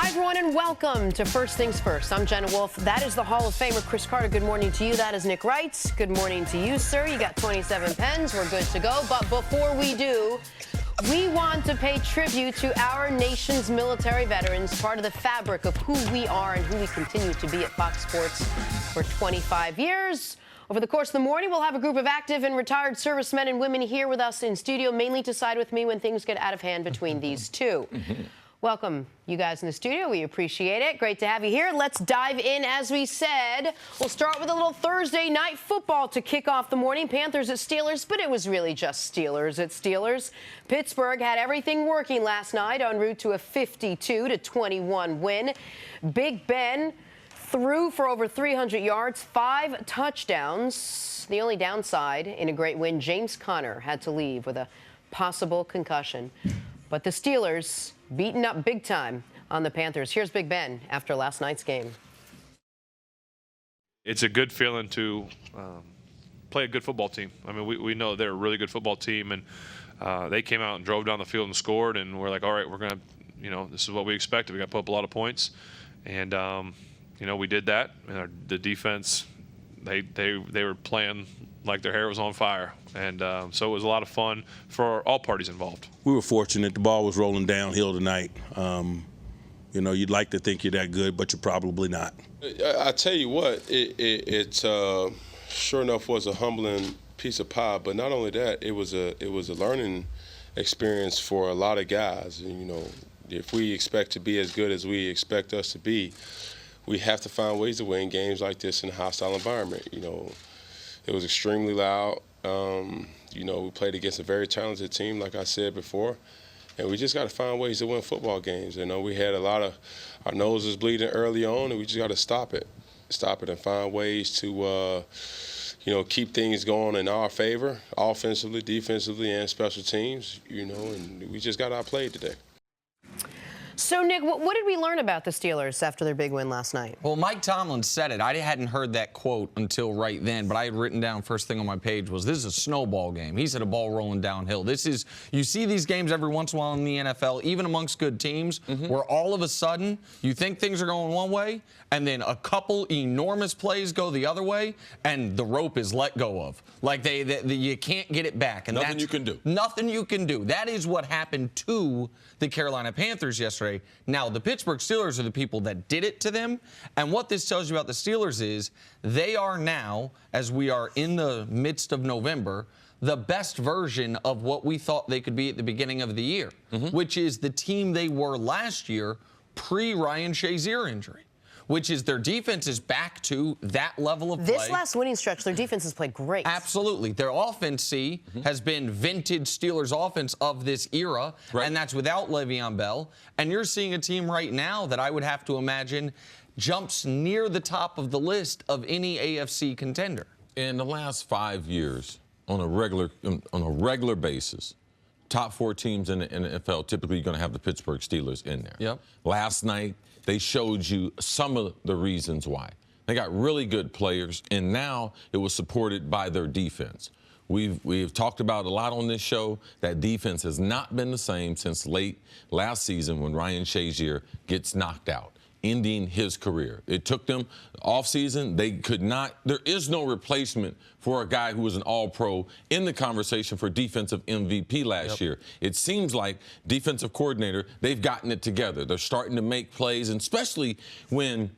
Hi, everyone, and welcome to First Things First. I'm Jenna Wolfe. That is the Hall of Famer, Cris Carter. Good morning to you. That is Nick Wright. Good morning to you, sir. You got 27 pens. We're good to go. But before we do, we want to pay tribute to our nation's military veterans, part of the fabric of who we are and who we continue to be at Fox Sports for 25 years. Over the course of the morning, we'll have a group of active and retired servicemen and women here with us in studio, mainly to side with me when things get out of hand between these two. Welcome, you guys in the studio. We appreciate it. Great to have you here. Let's dive in, as we said. We'll start with a little Thursday night football to kick off the morning. Panthers at Steelers, but it was really just Steelers at Steelers. Pittsburgh had everything working last night en route to a 52-21 win. Big Ben threw for over 300 yards, 5 touchdowns. The only downside in a great win, James Conner had to leave with a possible concussion. But the Steelers beaten up big time on the Panthers. Here's Big Ben after last night's game. It's a good feeling to play a good football team. I mean, we know they're a really good football team, and they came out and drove down the field and scored, and we're like, all right, we're going to, this is what we expected. We got to put up a lot of points, and, we did that. And the defense, they were playing like their hair was on fire. And so it was a lot of fun for all parties involved. We were fortunate. The ball was rolling downhill tonight. You'd like to think you're that good, but you're probably not. I tell you what, it sure enough was a humbling piece of pie. But not only that, it was a learning experience for a lot of guys. If we expect to be as good as we expect us to be, we have to find ways to win games like this in a hostile environment. It was extremely loud. We played against a very talented team, like I said before, and we just got to find ways to win football games. We had a lot of our noses bleeding early on, and we just got to stop it and find ways to, keep things going in our favor, offensively, defensively, and special teams, and we just got outplayed today. So, Nick, what did we learn about the Steelers after their big win last night? Well, Mike Tomlin said it. I hadn't heard that quote until right then, but I had written down first thing on my page was, this is a snowball game. He said a ball rolling downhill. You see these games every once in a while in the NFL, even amongst good teams, where all of a sudden you think things are going one way, and then a couple enormous plays go the other way, and the rope is let go of. Like you can't get it back. And nothing you can do. Nothing you can do. That is what happened to the Carolina Panthers yesterday. Now, the Pittsburgh Steelers are the people that did it to them. And what this tells you about the Steelers is they are now, as we are in the midst of November, the best version of what we thought they could be at the beginning of the year, which is the team they were last year pre-Ryan Shazier injury, which is their defense is back to that level of play. This last winning stretch, their defense has played great. Absolutely. Their offense, has been vintage Steelers offense of this era, and that's without Le'Veon Bell. And you're seeing a team right now that I would have to imagine jumps near the top of the list of any AFC contender. In the last 5 years, on a regular basis, top 4 teams in the NFL, typically you're going to have the Pittsburgh Steelers in there. Yep. Last night, they showed you some of the reasons why. They got really good players, and now it was supported by their defense. We've talked about a lot on this show that defense has not been the same since late last season when Ryan Shazier gets knocked out, ending his career. It took them off season. They could not. There is no replacement for a guy who was an all-pro in the conversation for defensive MVP last year. It seems like defensive coordinator, they've gotten it together. They're starting to make plays, and especially when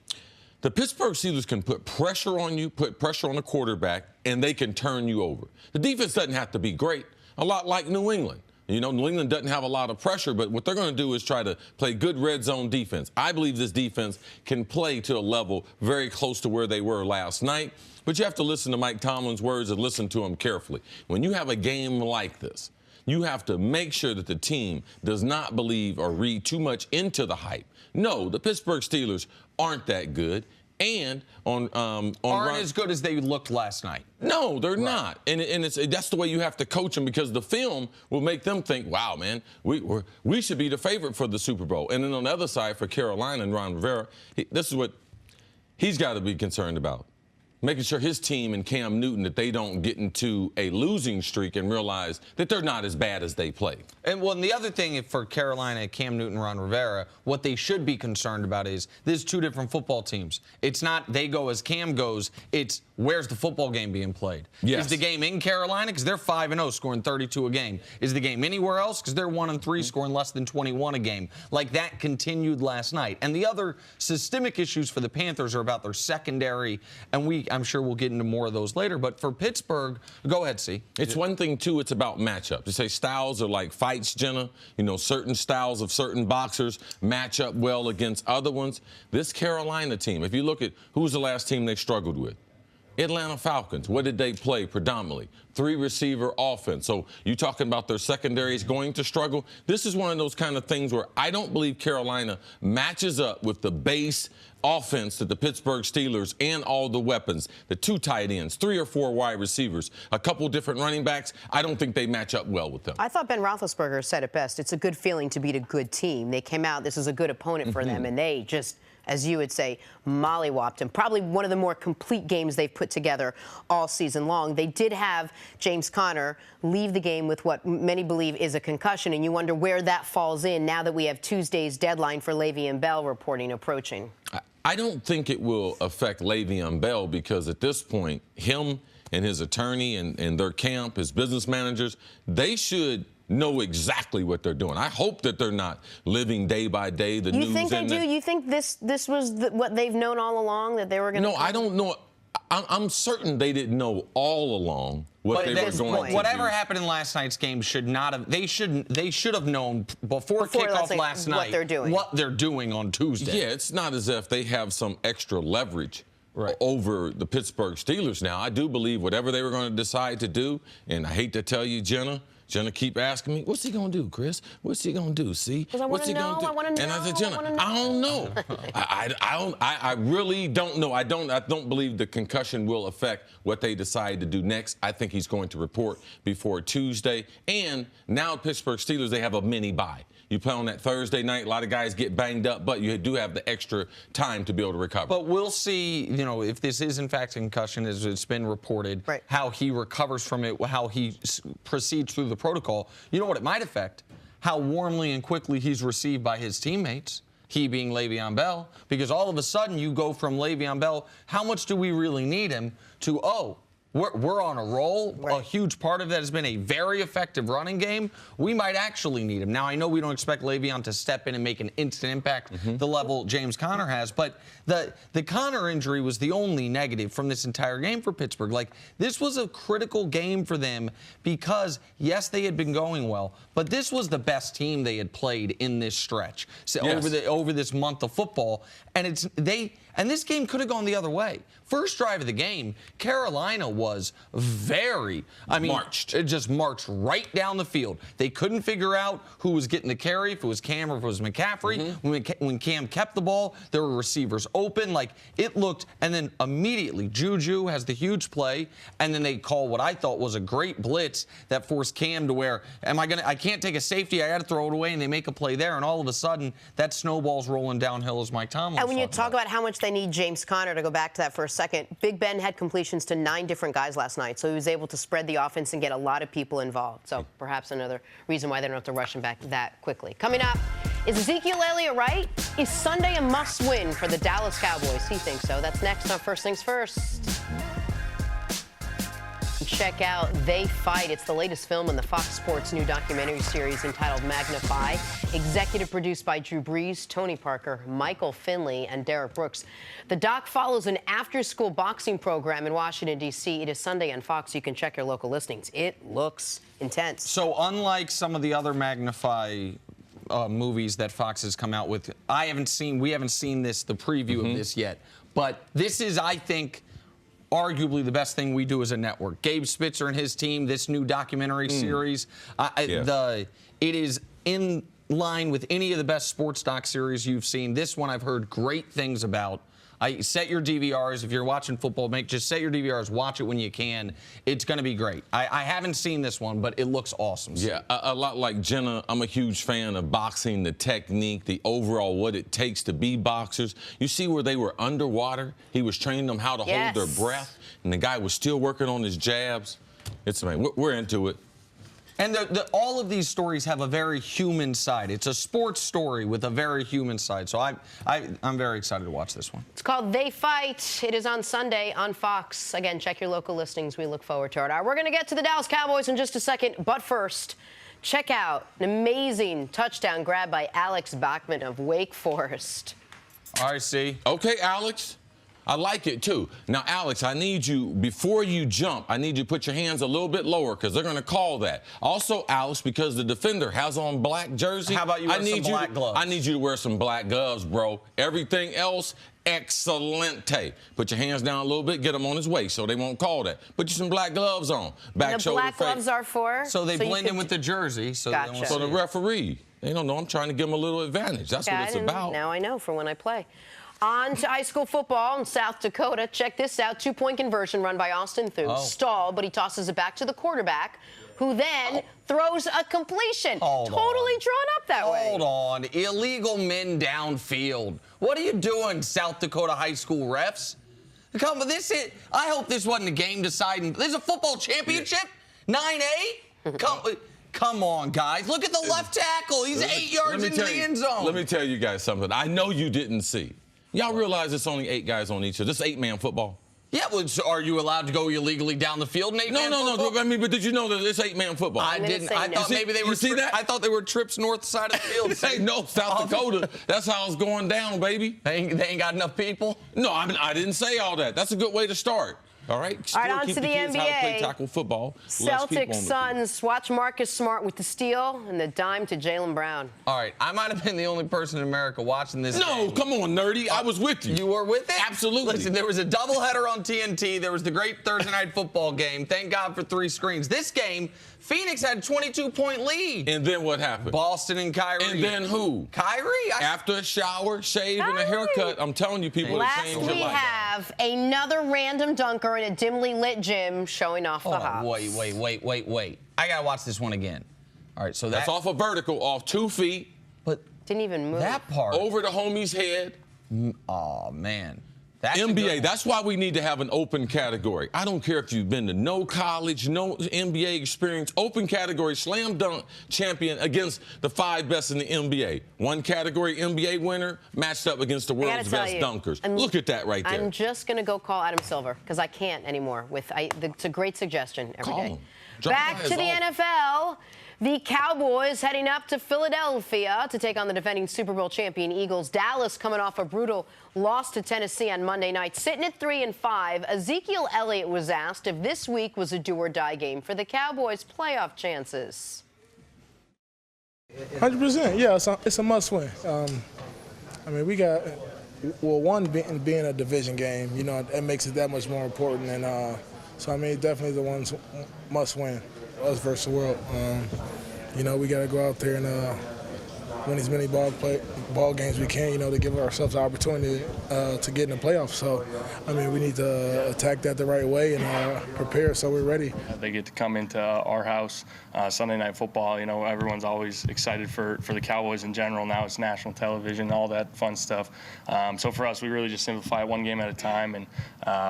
the Pittsburgh Steelers can put pressure on you, put pressure on the quarterback, and they can turn you over. The defense doesn't have to be great, a lot like New England. New England doesn't have a lot of pressure, but what they're going to do is try to play good red zone defense. I believe this defense can play to a level very close to where they were last night, but you have to listen to Mike Tomlin's words and listen to him carefully. When you have a game like this, you have to make sure that the team does not believe or read too much into the hype. No, the Pittsburgh Steelers aren't that good. And aren't as good as they looked last night. No, they're not. And that's the way you have to coach them, because the film will make them think, wow, man, we should be the favorite for the Super Bowl. And then on the other side, for Carolina and Ron Rivera, this is what he's got to be concerned about. making sure his team and Cam Newton, that they don't get into a losing streak and realize that they're not as bad as they play. And the other thing for Carolina, Cam Newton, Ron Rivera, what they should be concerned about is there's two different football teams. It's not they go as Cam goes. It's where's the football game being played? Yes. Is the game in Carolina? Because they're 5-0, scoring 32 a game. Is the game anywhere else? Because they're 1-3, scoring less than 21 a game. Like that continued last night. And the other systemic issues for the Panthers are about their secondary, and I'm sure we'll get into more of those later. But for Pittsburgh, go ahead, C. It's one thing, too, it's about matchup. You say styles are like fights, Jenna. You know, certain styles of certain boxers match up well against other ones. This Carolina team, if you look at who was the last team they struggled with? Atlanta Falcons. What did they play predominantly? 3-receiver offense. So you talking about their secondary is going to struggle. This is one of those kind of things where I don't believe Carolina matches up with the base offense that the Pittsburgh Steelers and all the weapons, the 2 tight ends, 3 or 4 wide receivers, a couple different running backs. I don't think they match up well with them. I thought Ben Roethlisberger said it best. It's a good feeling to beat a good team. They came out, this is a good opponent for them, and they just, as you would say, mollywopped him. Probably one of the more complete games they've put together all season long. They did have James Conner leave the game with what many believe is a concussion, and you wonder where that falls in now that we have Tuesday's deadline for Le'Veon Bell reporting approaching. I don't think it will affect Le'Veon Bell because at this point, him and his attorney and their camp, his business managers, they should know exactly what they're doing. I hope that they're not living day by day. The news. You think they do? You think this was what they've known all along, that they were going to? No, I don't know. I'm certain they didn't know all along what they were going to whatever do. happened in last night's game should not have. They should have known before kickoff last night what they're doing on Tuesday. Yeah, it's not as if they have some extra leverage over the Pittsburgh Steelers. Now, I do believe whatever they were going to decide to do, and I hate to tell you, Jenna keep asking me, what's he going to do, Chris? What's he going to do, see? What's he going to do? And I said, Jenna, I don't know. I really don't know. I don't believe the concussion will affect what they decide to do next. I think he's going to report before Tuesday. And now Pittsburgh Steelers, they have a mini bye. You play on that Thursday night. A lot of guys get banged up, but you do have the extra time to be able to recover. But we'll see, if this is in fact a concussion, as it's been reported, how he recovers from it, how he proceeds through the protocol. You know what it might affect? How warmly and quickly he's received by his teammates, he being Le'Veon Bell, because all of a sudden you go from Le'Veon Bell, how much do we really need him, to, we're on a roll. A huge part of that has been a very effective running game. We might actually need him. Now, I know we don't expect Le'Veon to step in and make an instant impact the level James Conner has, but the Conner injury was the only negative from this entire game for Pittsburgh. Like, this was a critical game for them because, yes, they had been going well, but this was the best team they had played in this stretch over this month of football. And this game could have gone the other way. First drive of the game, Carolina was it just marched right down the field. They couldn't figure out who was getting the carry, if it was Cam or if it was McCaffrey. When Cam kept the ball, there were receivers open. Like, it looked, and then immediately Juju has the huge play, and then they call what I thought was a great blitz that forced Cam to where, I can't take a safety, I got to throw it away, and they make a play there, and all of a sudden, that snowball's rolling downhill as Mike Tomlin. And when you talk about how much they need James Conner, to go back to that for a second, Big Ben had completions to 9 different guys last night, so he was able to spread the offense and get a lot of people involved. So perhaps another reason why they don't have to rush him back that quickly. Coming up, is Ezekiel Elliott right? Is Sunday a must-win for the Dallas Cowboys? He thinks so. That's next on First Things First. Check out They Fight. It's the latest film in the Fox Sports new documentary series entitled Magnify. Executive produced by Drew Brees, Tony Parker, Michael Finley, and Derek Brooks. The doc follows an after-school boxing program in Washington, D.C. It is Sunday on Fox. You can check your local listings. It looks intense. So unlike some of the other Magnify movies that Fox has come out with, we haven't seen the preview of this yet. But this is, I think, arguably the best thing we do as a network. Gabe Spitzer and his team, this new documentary series, it is in line with any of the best sports doc series you've seen. This one I've heard great things about. Set your DVRs. If you're watching football, just set your DVRs. Watch it when you can. It's going to be great. I haven't seen this one, but it looks awesome. Yeah, a lot like Jenna, I'm a huge fan of boxing, the technique, the overall what it takes to be boxers. You see where they were underwater? He was training them how to hold their breath, and the guy was still working on his jabs. It's amazing. We're into it. And all of these stories have a very human side. It's a sports story with a very human side. So I'm very excited to watch this one. It's called They Fight. It is on Sunday on Fox. Again, check your local listings. We look forward to it. All right, we're going to get to the Dallas Cowboys in just a second. But first, check out an amazing touchdown grab by Alex Bachman of Wake Forest. All right, see. Okay, Alex. I like it, too. Now, Alex, I need you, before you jump, I need you to put your hands a little bit lower because they're going to call that. Also, Alex, because the defender has on black jersey. How about you wear some black gloves? I need you to wear some black gloves, bro. Everything else, excelente. Put your hands down a little bit, get him on his waist so they won't call that. Put you some black gloves on. Back, and the shoulder, black face. gloves are for? So they blend in with the jersey. So, gotcha. they don't So the referee, they don't know. I'm trying to give them a little advantage. That's what it's about. Now I know for when I play. On to high school football in South Dakota. Check this out. 2-point conversion run by Austin Thu. Stalled, but he tosses it back to the quarterback, who then throws a completion. Totally drawn up that way. Hold on. Illegal men downfield. What are you doing, South Dakota high school refs? Come on, I hope this wasn't a game deciding. This is a football championship? 9A? Come on, guys. Look at the left tackle. He's 8 yards into the end zone. Let me tell you guys something. I know you didn't see. Y'all realize it's only 8 guys on each of this 8-man football? Yeah, well, so are you allowed to go illegally down the field in 8-man football? No. I mean, but did you know that it's 8-man football? I didn't. I thought maybe they were. See that? I thought they were trips north side of the field. Hey, no, South Dakota. That's how it's going down, baby. They ain't got enough people. No, I didn't say all that. That's a good way to start. All right. All right, on to the kids NBA. How to play tackle football. Celtics Suns. Watch Marcus Smart with the steal and the dime to Jaylen Brown. All right, I might have been the only person in America watching this. No, come on, nerdy. I was with you. You were with it? Absolutely. Listen, there was a doubleheader on TNT. There was the great Thursday night football game. Thank God for 3 screens. This game, Phoenix had a 22-point lead. And then what happened? Boston and Kyrie. And then who? Kyrie. After a shower, shave, and a haircut, I'm telling you, people have changed your life. Last we have another random dunker in a dimly lit gym showing off the hops. Wait. I got to watch this one again. All right, so that's off a vertical, off 2 feet. But didn't even move. That part. Over the homie's head. Oh, man. That's NBA, that's why we need to have an open category. I don't care if you've been to no college, no NBA experience. Open category, slam dunk champion against the 5 best in the NBA. One category NBA winner matched up against the world's best dunkers. Look at that right there. I'm just going to go call Adam Silver because I can't anymore. It's a great suggestion every day. Back to the NFL. The Cowboys heading up to Philadelphia to take on the defending Super Bowl champion Eagles. Dallas coming off a brutal loss to Tennessee on Monday night, sitting at 3-5. Ezekiel Elliott was asked if this week was a do-or-die game for the Cowboys' playoff chances. 100%, yeah, it's a must-win. I mean, we got, well, one being a division game, you know, it makes it that much more important. And so, I mean, definitely the ones must-win. Us versus the world. You know, we got to go out there and win as many ball games we can, you know, to give ourselves the opportunity to get in the playoffs. So, I mean, we need to attack that the right way and prepare so we're ready. They get to come into our house, Sunday Night Football. You know, everyone's always excited for the Cowboys in general. Now it's national television, all that fun stuff. So for us, we really just simplify one game at a time, and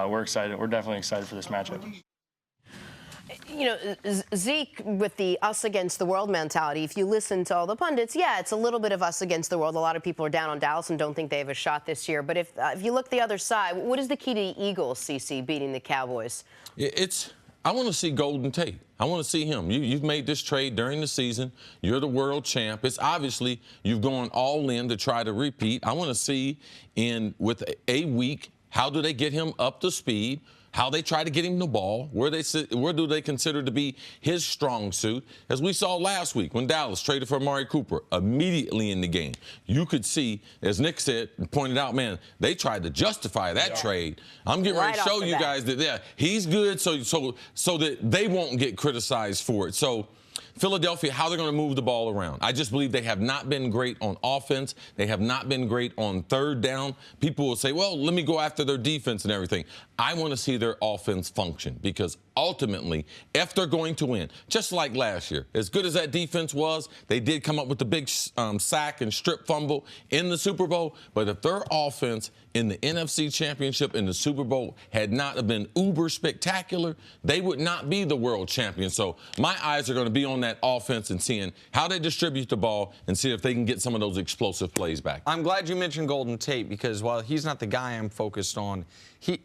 we're excited. We're definitely excited for this matchup. You know, Zeke, with the us against the world mentality, if you listen to all the pundits, yeah, it's a little bit of us against the world. A lot of people are down on Dallas and don't think they have a shot this year. But if you look the other side, what is the key to the Eagles, CC, beating the Cowboys? I want to see Golden Tate. I want to see him. You've made this trade during the season. You're the world champ. It's obviously you've gone all in to try to repeat. I want to see with a week, how do they get him up to speed? How they try to get him the ball, where do they consider to be his strong suit? As we saw last week when Dallas traded for Amari Cooper immediately in the game. You could see, as Nick said, pointed out, man, they tried to justify that trade. I'm getting ready to show you guys that, yeah, he's good so that they won't get criticized for it. So Philadelphia, how they're going to move the ball around. I just believe they have not been great on offense. They have not been great on third down. People will say, well, let me go after their defense and everything. I want to see their offense function because ultimately, if they're going to win, just like last year, as good as that defense was, they did come up with the big sack and strip fumble in the Super Bowl. But if their offense in the NFC Championship in the Super Bowl had not have been uber spectacular, they would not be the world champion. So my eyes are going to be on that offense and seeing how they distribute the ball and see if they can get some of those explosive plays back. I'm glad you mentioned Golden Tate because while he's not the guy I'm focused on,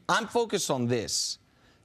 I'm focused on this.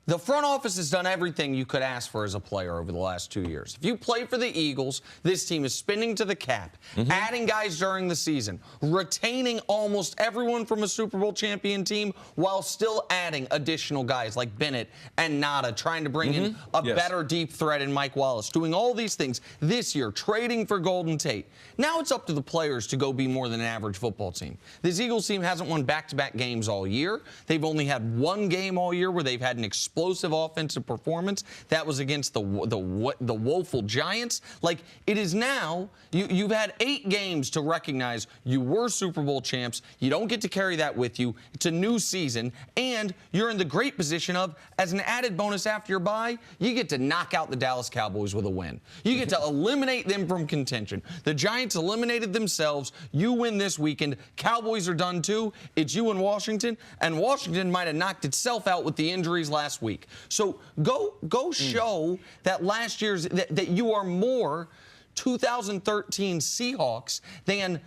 The front office has done everything you could ask for as a player over the last 2 years. If you play for the Eagles, this team is spending to the cap, adding guys during the season, retaining almost everyone from a Super Bowl champion team while still adding additional guys like Bennett and Nada, trying to bring in a better deep threat in Mike Wallace, doing all these things this year, trading for Golden Tate. Now it's up to the players to go be more than an average football team. This Eagles team hasn't won back-to-back games all year. They've only had one game all year where they've had an explosive offensive performance. That was against the woeful Giants. Like, it is now, you've had 8 games to recognize you were Super Bowl champs. You don't get to carry that with you. It's a new season, and you're in the great position of, as an added bonus after your bye, you get to knock out the Dallas Cowboys with a win. You get to eliminate them from contention. The Giants eliminated themselves. You win this weekend. Cowboys are done too. It's you and Washington might have knocked itself out with the injuries last week. So go show that last year's that you are more 2013 Seahawks than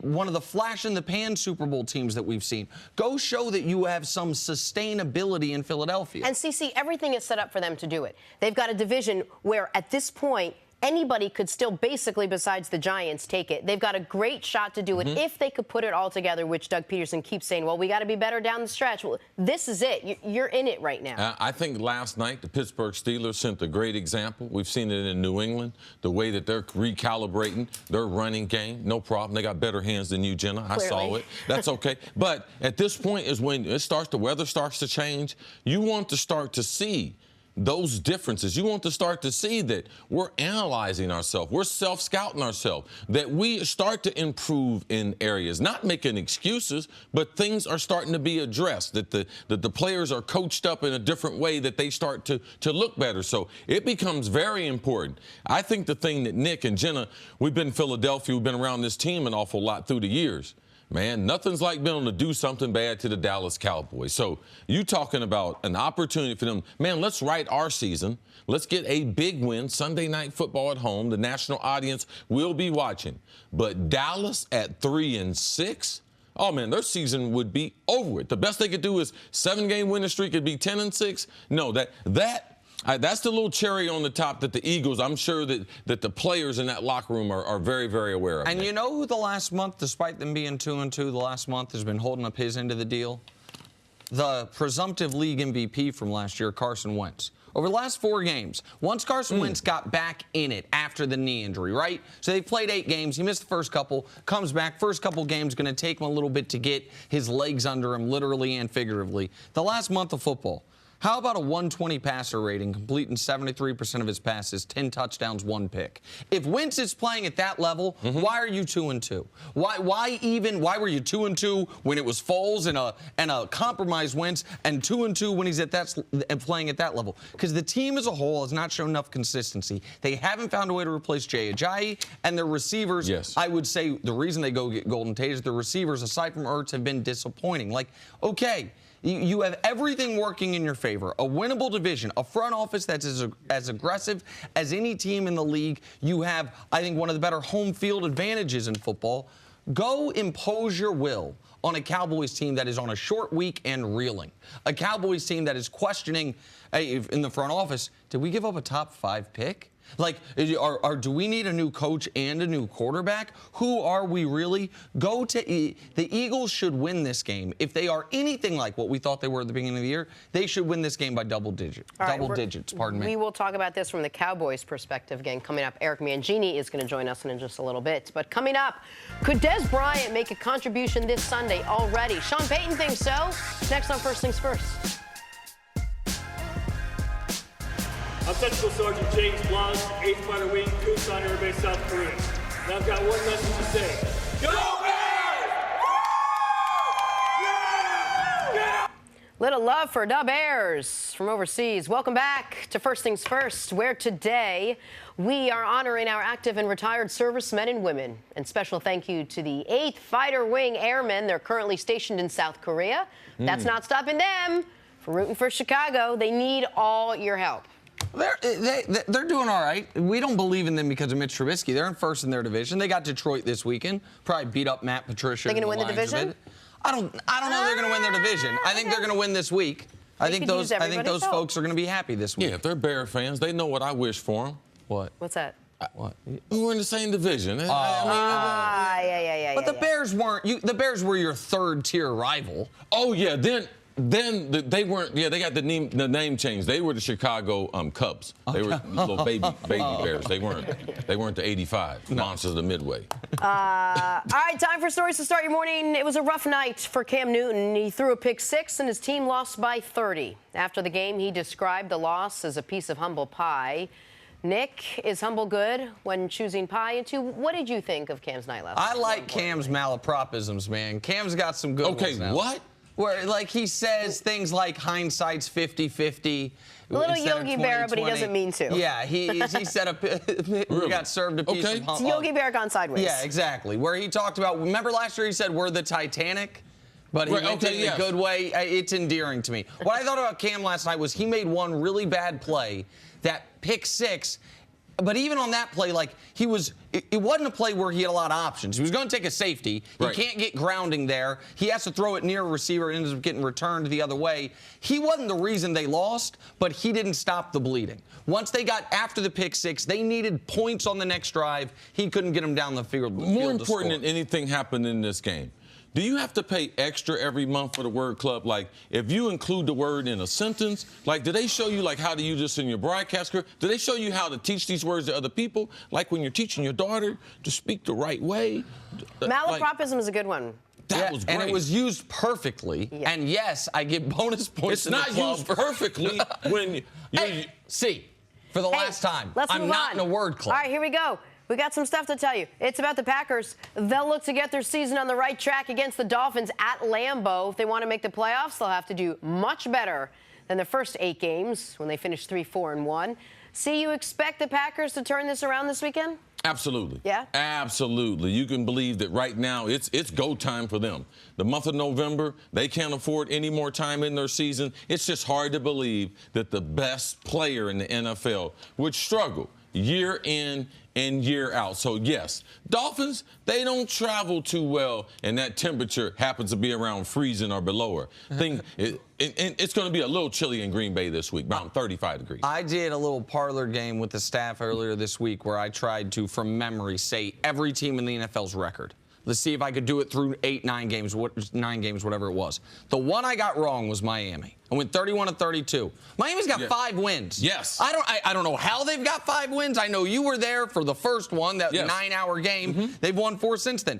one of the flash in the pan Super Bowl teams that we've seen. Go show that you have some sustainability in Philadelphia. And CC, everything is set up for them to do it. They've got a division where at this point anybody could still basically, besides the Giants, take it. They've got a great shot to do it if they could put it all together, which Doug Peterson keeps saying, well, we got to be better down the stretch. Well, this is it. You're in it right now. I think last night the Pittsburgh Steelers sent a great example. We've seen it in New England, the way that they're recalibrating their running game. No problem. They got better hands than you, Jenna. I saw it. That's okay. But at this point is when the weather starts to change. You want to start to see those differences. You want to start to see that we're analyzing ourselves. We're self-scouting ourselves, that we start to improve in areas, not making excuses, but things are starting to be addressed, that the players are coached up in a different way, that they start to look better. So it becomes very important. I think the thing that Nick and Jenna, we've been in Philadelphia, we've been around this team an awful lot through the years. Man, nothing's like being able to do something bad to the Dallas Cowboys. So you talking about an opportunity for them. Man, let's write our season. Let's get a big win, Sunday Night Football at home. The national audience will be watching. But Dallas at 3-6, oh, man, their season would be over with. The best they could do is 7-game winning streak. It'd be 10-6. No, that's the little cherry on the top that the Eagles, I'm sure that the players in that locker room are very, very aware of. And you know who the last month, despite them being 2-2, the last month has been holding up his end of the deal? The presumptive league MVP from last year, Carson Wentz. Over the last 4 games, once Carson Wentz got back in it after the knee injury, right? So they played 8 games. He missed the first couple, comes back. First couple games going to take him a little bit to get his legs under him, literally and figuratively. The last month of football, how about a 120 passer rating, completing 73% of his passes, 10 touchdowns, 1 pick? If Wentz is playing at that level, why are you 2-2? Why were you 2-2 when it was Foles and a compromised Wentz, and 2-2 when he's playing at that level? Because the team as a whole has not shown enough consistency. They haven't found a way to replace Jay Ajayi, and their receivers, I would say the reason they go get Golden Tate is the receivers, aside from Ertz, have been disappointing. Like, okay, you have everything working in your favor. A winnable division, a front office that's as aggressive as any team in the league. You have, I think, one of the better home field advantages in football. Go impose your will on a Cowboys team that is on a short week and reeling. A Cowboys team that is questioning, hey, in the front office, did we give up a top 5 pick? Like, do we need a new coach and a new quarterback? Who are we really? The Eagles should win this game. If they are anything like what we thought they were at the beginning of the year, they should win this game by double digits, pardon me. We will talk about this from the Cowboys' perspective again coming up. Eric Mangini is going to join us in just a little bit. But coming up, could Dez Bryant make a contribution this Sunday already? Sean Payton thinks so. Next on First Things First. I'm Technical Sergeant James Blanc, 8th Fighter Wing, Busan Air Base, South Korea. And I've got one message to say. Go Bears! Yeah! Little love for Dub Bears from overseas. Welcome back to First Things First, where today we are honoring our active and retired servicemen and women. And special thank you to the 8th Fighter Wing Airmen. They're currently stationed in South Korea. That's not stopping them from rooting for Chicago. They need all your help. They're doing all right. We don't believe in them because of Mitch Trubisky. They're in first in their division. They got Detroit this weekend. Probably beat up Matt Patricia. They're going to win the division? I don't know they're going to win their division. I think they're going to win this week. I think those folks are going to be happy this week. Yeah, if they're Bear fans, they know what I wish for them. What? What's that? What? We're in the same division. Yeah. But the Bears weren't. The Bears were your third-tier rival. Oh yeah, then they weren't. Yeah, they got the name change. They were the Chicago Cubs. They were little baby Bears. They weren't the '85 monsters of the Midway. All right, time for stories to start your morning. It was a rough night for Cam Newton. He threw a pick six and his team lost by 30. After the game, he described the loss as a piece of humble pie. Nick, is humble good when choosing pie? And two, what did you think of Cam's night last night? I like Cam's malapropisms, man. Cam's got some good ones now. Okay, what? Where, like, he says things like hindsight's 50-50. A little Yogi Berra, but he doesn't mean to. Yeah, he said we got served a piece of It's Yogi Berra gone sideways. Yeah, exactly. Where he talked about, remember last year he said we're the Titanic? But he meant it in a good way. It's endearing to me. What I thought about Cam last night was he made one really bad play, that pick six. But even on that play, like, it wasn't a play where he had a lot of options. He was going to take a safety. He can't get grounding there. He has to throw it near a receiver. It ends up getting returned the other way. He wasn't the reason they lost, but he didn't stop the bleeding. Once they got after the pick six, they needed points on the next drive. He couldn't get them down the field. More important than anything happened in this game. Do you have to pay extra every month for the word club? Like, if you include the word in a sentence, like, do they show you, like, how to use this in your broadcast career? Do they show you how to teach these words to other people? Like when you're teaching your daughter to speak the right way? Malapropism is a good one. That was great. And it was used perfectly. Yeah. And, yes, I get bonus points It's not used perfectly when you... Hey, see, for the last time, I'm not in a word club. All right, here we go. We got some stuff to tell you. It's about the Packers. They'll look to get their season on the right track against the Dolphins at Lambeau. If they want to make the playoffs, they'll have to do much better than the first 8 games when they finished 3-4-1. See, you expect the Packers to turn this around this weekend? Absolutely. Yeah? Absolutely. You can believe that right now it's go time for them. The month of November, they can't afford any more time in their season. It's just hard to believe that the best player in the NFL would struggle year in and year out. So, yes, Dolphins, they don't travel too well, and that temperature happens to be around freezing or below. It's going to be a little chilly in Green Bay this week, around 35 degrees. I did a little parlor game with the staff earlier this week where I tried to, from memory, say every team in the NFL's record. Let's see if I could do it through 9 games, whatever it was. The one I got wrong was Miami. I went 31-32. Miami's got 5 wins. Yes. I don't know how they've got 5 wins. I know you were there for the first one, that 9-hour game. They've won 4 since then.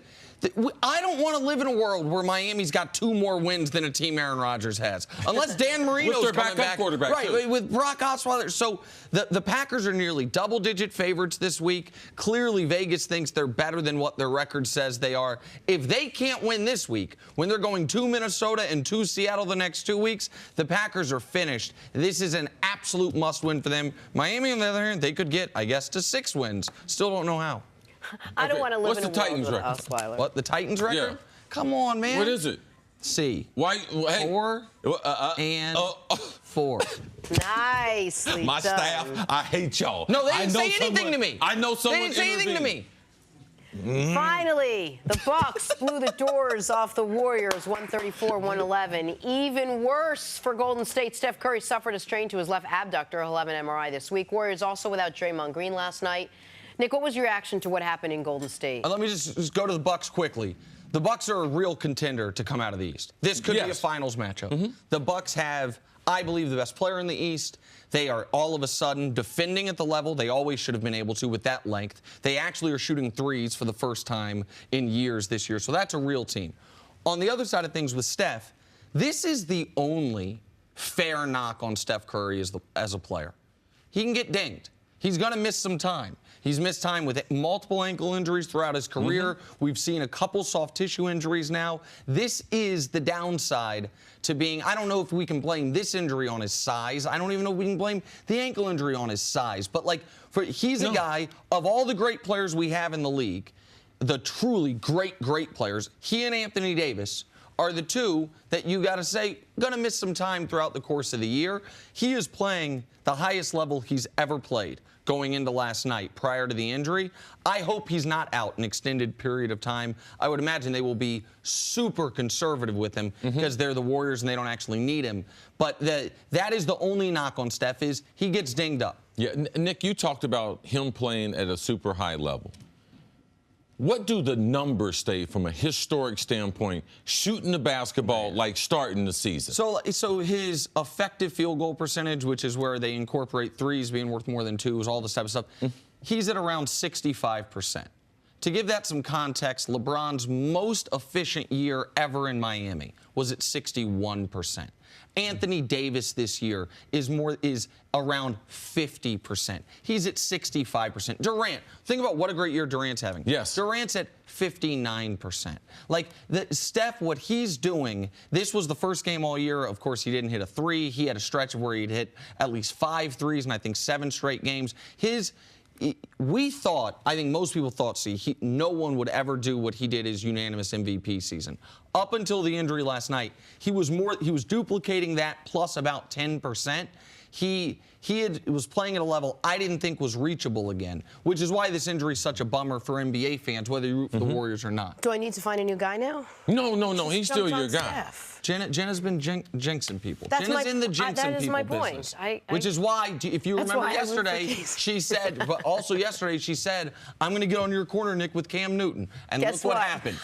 I don't want to live in a world where Miami's got 2 more wins than a team Aaron Rodgers has. Unless Dan Marino's with their coming back. Quarterback, right, too. with Brock Osweiler. So the Packers are nearly double-digit favorites this week. Clearly, Vegas thinks they're better than what their record says they are. If they can't win this week, when they're going to Minnesota and to Seattle the next 2 weeks, the Packers are finished. This is an absolute must-win for them. Miami, on the other hand, they could get, I guess, to 6 wins. Still don't know how. I don't want to live in a world with Osweiler. What, the Titans record? Yeah. Come on, man. What is it? C. Why? Hey. 4 and 4. Nicely My done. staff, I hate y'all. No, they didn't say anything to me. I know someone. They didn't say anything to me. Finally, the Bucs blew the doors off the Warriors, 134-111. Even worse for Golden State, Steph Curry suffered a strain to his left abductor. He'll have an MRI this week. Warriors also without Draymond Green last night. Nick, what was your reaction to what happened in Golden State? Let me just go to the Bucs quickly. The Bucs are a real contender to come out of the East. This could be a finals matchup. The Bucs have, I believe, the best player in the East. They are all of a sudden defending at the level they always should have been able to with that length. They actually are shooting threes for the first time in years this year, so that's a real team. On the other side of things with Steph, this is the only fair knock on Steph Curry as a player. he can get dinged. He's going to miss some time. He's missed time with multiple ankle injuries throughout his career. We've seen a couple soft tissue injuries now. This is the downside to being, I don't know if we can blame this injury on his size. I don't even know if we can blame the ankle injury on his size. But, like, he's a guy, of all the great players we have in the league, the truly great players, he and Anthony Davis are the two that you got to say going to miss some time throughout the course of the year. He is playing the highest level he's ever played going into last night prior to the injury. I hope he's not out an extended period of time. I would imagine they will be super conservative with him because they're the Warriors and they don't actually need him. But that is the only knock on Steph is he gets dinged up. Yeah, Nick, you talked about him playing at a super high level. What do the numbers say from a historic standpoint, shooting the basketball like starting the season? So his effective field goal percentage, which is where they incorporate threes being worth more than twos, all this type of stuff, he's at around 65%. To give that some context, LeBron's most efficient year ever in Miami was at 61%. Anthony Davis this year is around 50%. He's at 65%. Durant, think about what a great year Durant's having. Yes. Durant's at 59%. Like, Steph, what he's doing, this was the first game all year. Of course, he didn't hit a three. He had a stretch of where he'd hit at least 5 threes and I think 7 straight games. We thought, I think most people thought, no one would ever do what he did his unanimous MVP season. Up until the injury last night, he was duplicating that plus about 10%. He was playing at a level I didn't think was reachable again, which is why this injury is such a bummer for NBA fans, whether you root for the Warriors or not. Do I need to find a new guy now? No. He's still your guy. Jenna's been jinxing people. That's Jenna's in the jinxing people that is my business. point. Which is why, if you remember yesterday, she said, but also yesterday she said, I'm going to get on your corner, Nick, with Cam Newton. And Guess look what what? happened.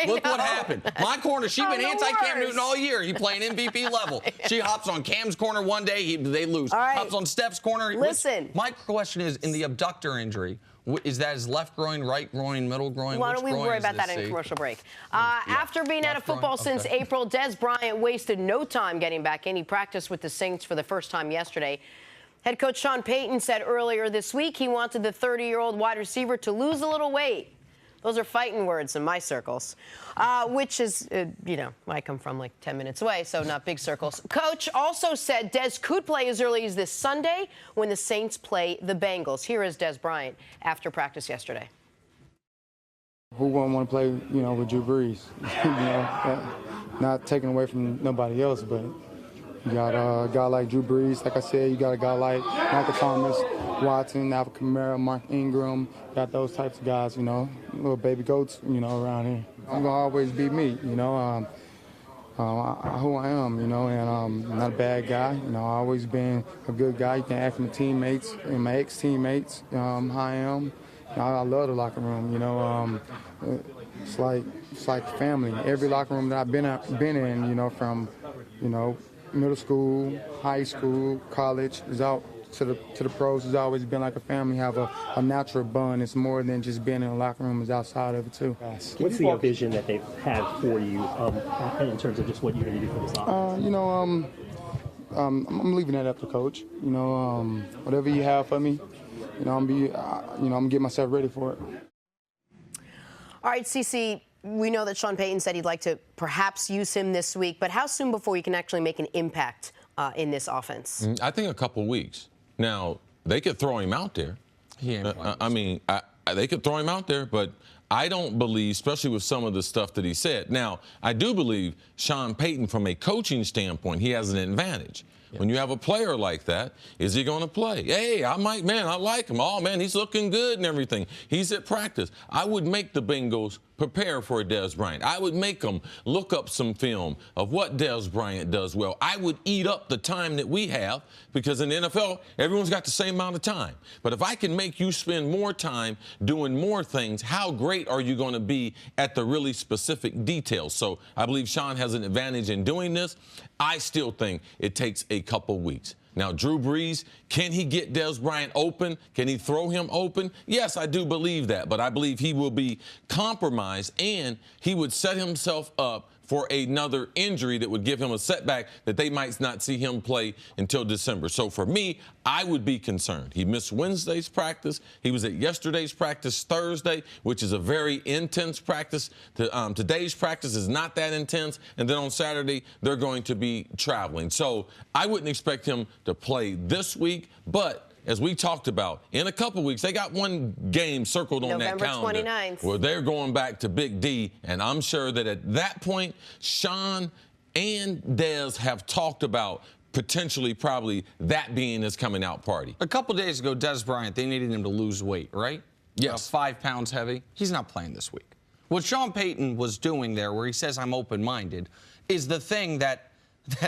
Look what happened. My corner, she's been anti-Cam Newton all year. He playing MVP level. She hops on Cam's corner one day, they lose. All right. Hops on Steph's corner. Listen. My question is, in the abductor injury, is that his left groin, right groin, middle groin? Why don't we worry about that in a commercial break? After being out of football since April, Dez Bryant wasted no time getting back in. He practiced with the Saints for the first time yesterday. Head coach Sean Payton said earlier this week he wanted the 30-year-old wide receiver to lose a little weight. Those are fighting words in my circles, which is, I come from like 10 minutes away, so not big circles. Coach also said Dez could play as early as this Sunday when the Saints play the Bengals. Here is Dez Bryant after practice yesterday. Who wouldn't want to play, with Drew Brees? Not taken away from nobody else, but you got a guy like Drew Brees. Like I said, you got a guy like Michael Thomas, Watson, Alvin Kamara, Mark Ingram. Got those types of guys, little baby goats, around here. I'm gonna always be me, who I am, and I'm not a bad guy. I've always been a good guy. You can ask my teammates and my ex-teammates how I am. I love the locker room. It's like family. Every locker room that I've been in, from middle school, high school, college, is out to the pros, has always been like a family. Have a natural bond. It's more than just being in a locker room. It's outside of it too. What's the vision that they've had for you in terms of just what you're going to do for this offense? I'm leaving that up to coach. Whatever you have for me, I'm gonna get myself ready for it. All right, CeCe, we know that Sean Payton said he'd like to perhaps use him this week, but how soon before he can actually make an impact in this offense? I think a couple weeks. Now, they could throw him out there. They could throw him out there, but I don't believe, especially with some of the stuff that he said. Now, I do believe Sean Payton, from a coaching standpoint, he has an advantage. Yep. When you have a player like that, is he going to play? Hey, I like him. Oh, man, he's looking good and everything. He's at practice. I would make the Bengals prepare for a Dez Bryant. I would make them look up some film of what Dez Bryant does well. I would eat up the time that we have, because in the NFL, everyone's got the same amount of time. But if I can make you spend more time doing more things, how great are you going to be at the really specific details? So I believe Sean has an advantage in doing this. I still think it takes a couple weeks. Now, Drew Brees, can he get Dez Bryant open? Can he throw him open? Yes, I do believe that, but I believe he will be compromised, and he would set himself up for another injury that would give him a setback that they might not see him play until December. So for me, I would be concerned. He missed Wednesday's practice. He was at yesterday's practice Thursday, which is a very intense practice. Today's practice is not that intense. And then on Saturday, they're going to be traveling. So I wouldn't expect him to play this week, but as we talked about, in a couple weeks, they got one game circled on November that calendar 29th. where they're going back to Big D, and I'm sure that at that point, Sean and Dez have talked about potentially probably that being his coming out party. A couple days ago, Dez Bryant, they needed him to lose weight, right? Yes. 5 pounds heavy. He's not playing this week. What Sean Payton was doing there, where he says I'm open-minded, is the thing that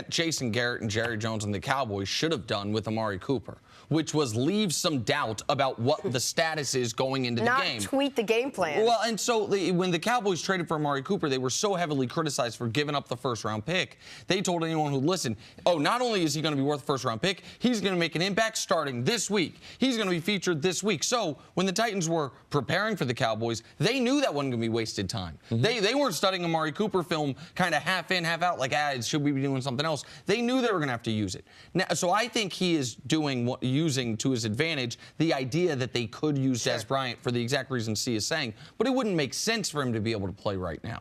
Jason Garrett and Jerry Jones and the Cowboys should have done with Amari Cooper, which was leave some doubt about what the status is going into the game. Not tweet the game plan. Well, and so when the Cowboys traded for Amari Cooper, they were so heavily criticized for giving up the first-round pick. They told anyone who listened, oh, not only is he going to be worth a first-round pick, he's going to make an impact starting this week. He's going to be featured this week. So when the Titans were preparing for the Cowboys, they knew that wasn't going to be wasted time. Mm-hmm. They weren't studying Amari Cooper film kind of half in, half out, like, should we be doing something else? They knew they were going to have to use it. Now, so I think he is using to his advantage the idea that they could use Dez Bryant for the exact reason C is saying, but it wouldn't make sense for him to be able to play right now.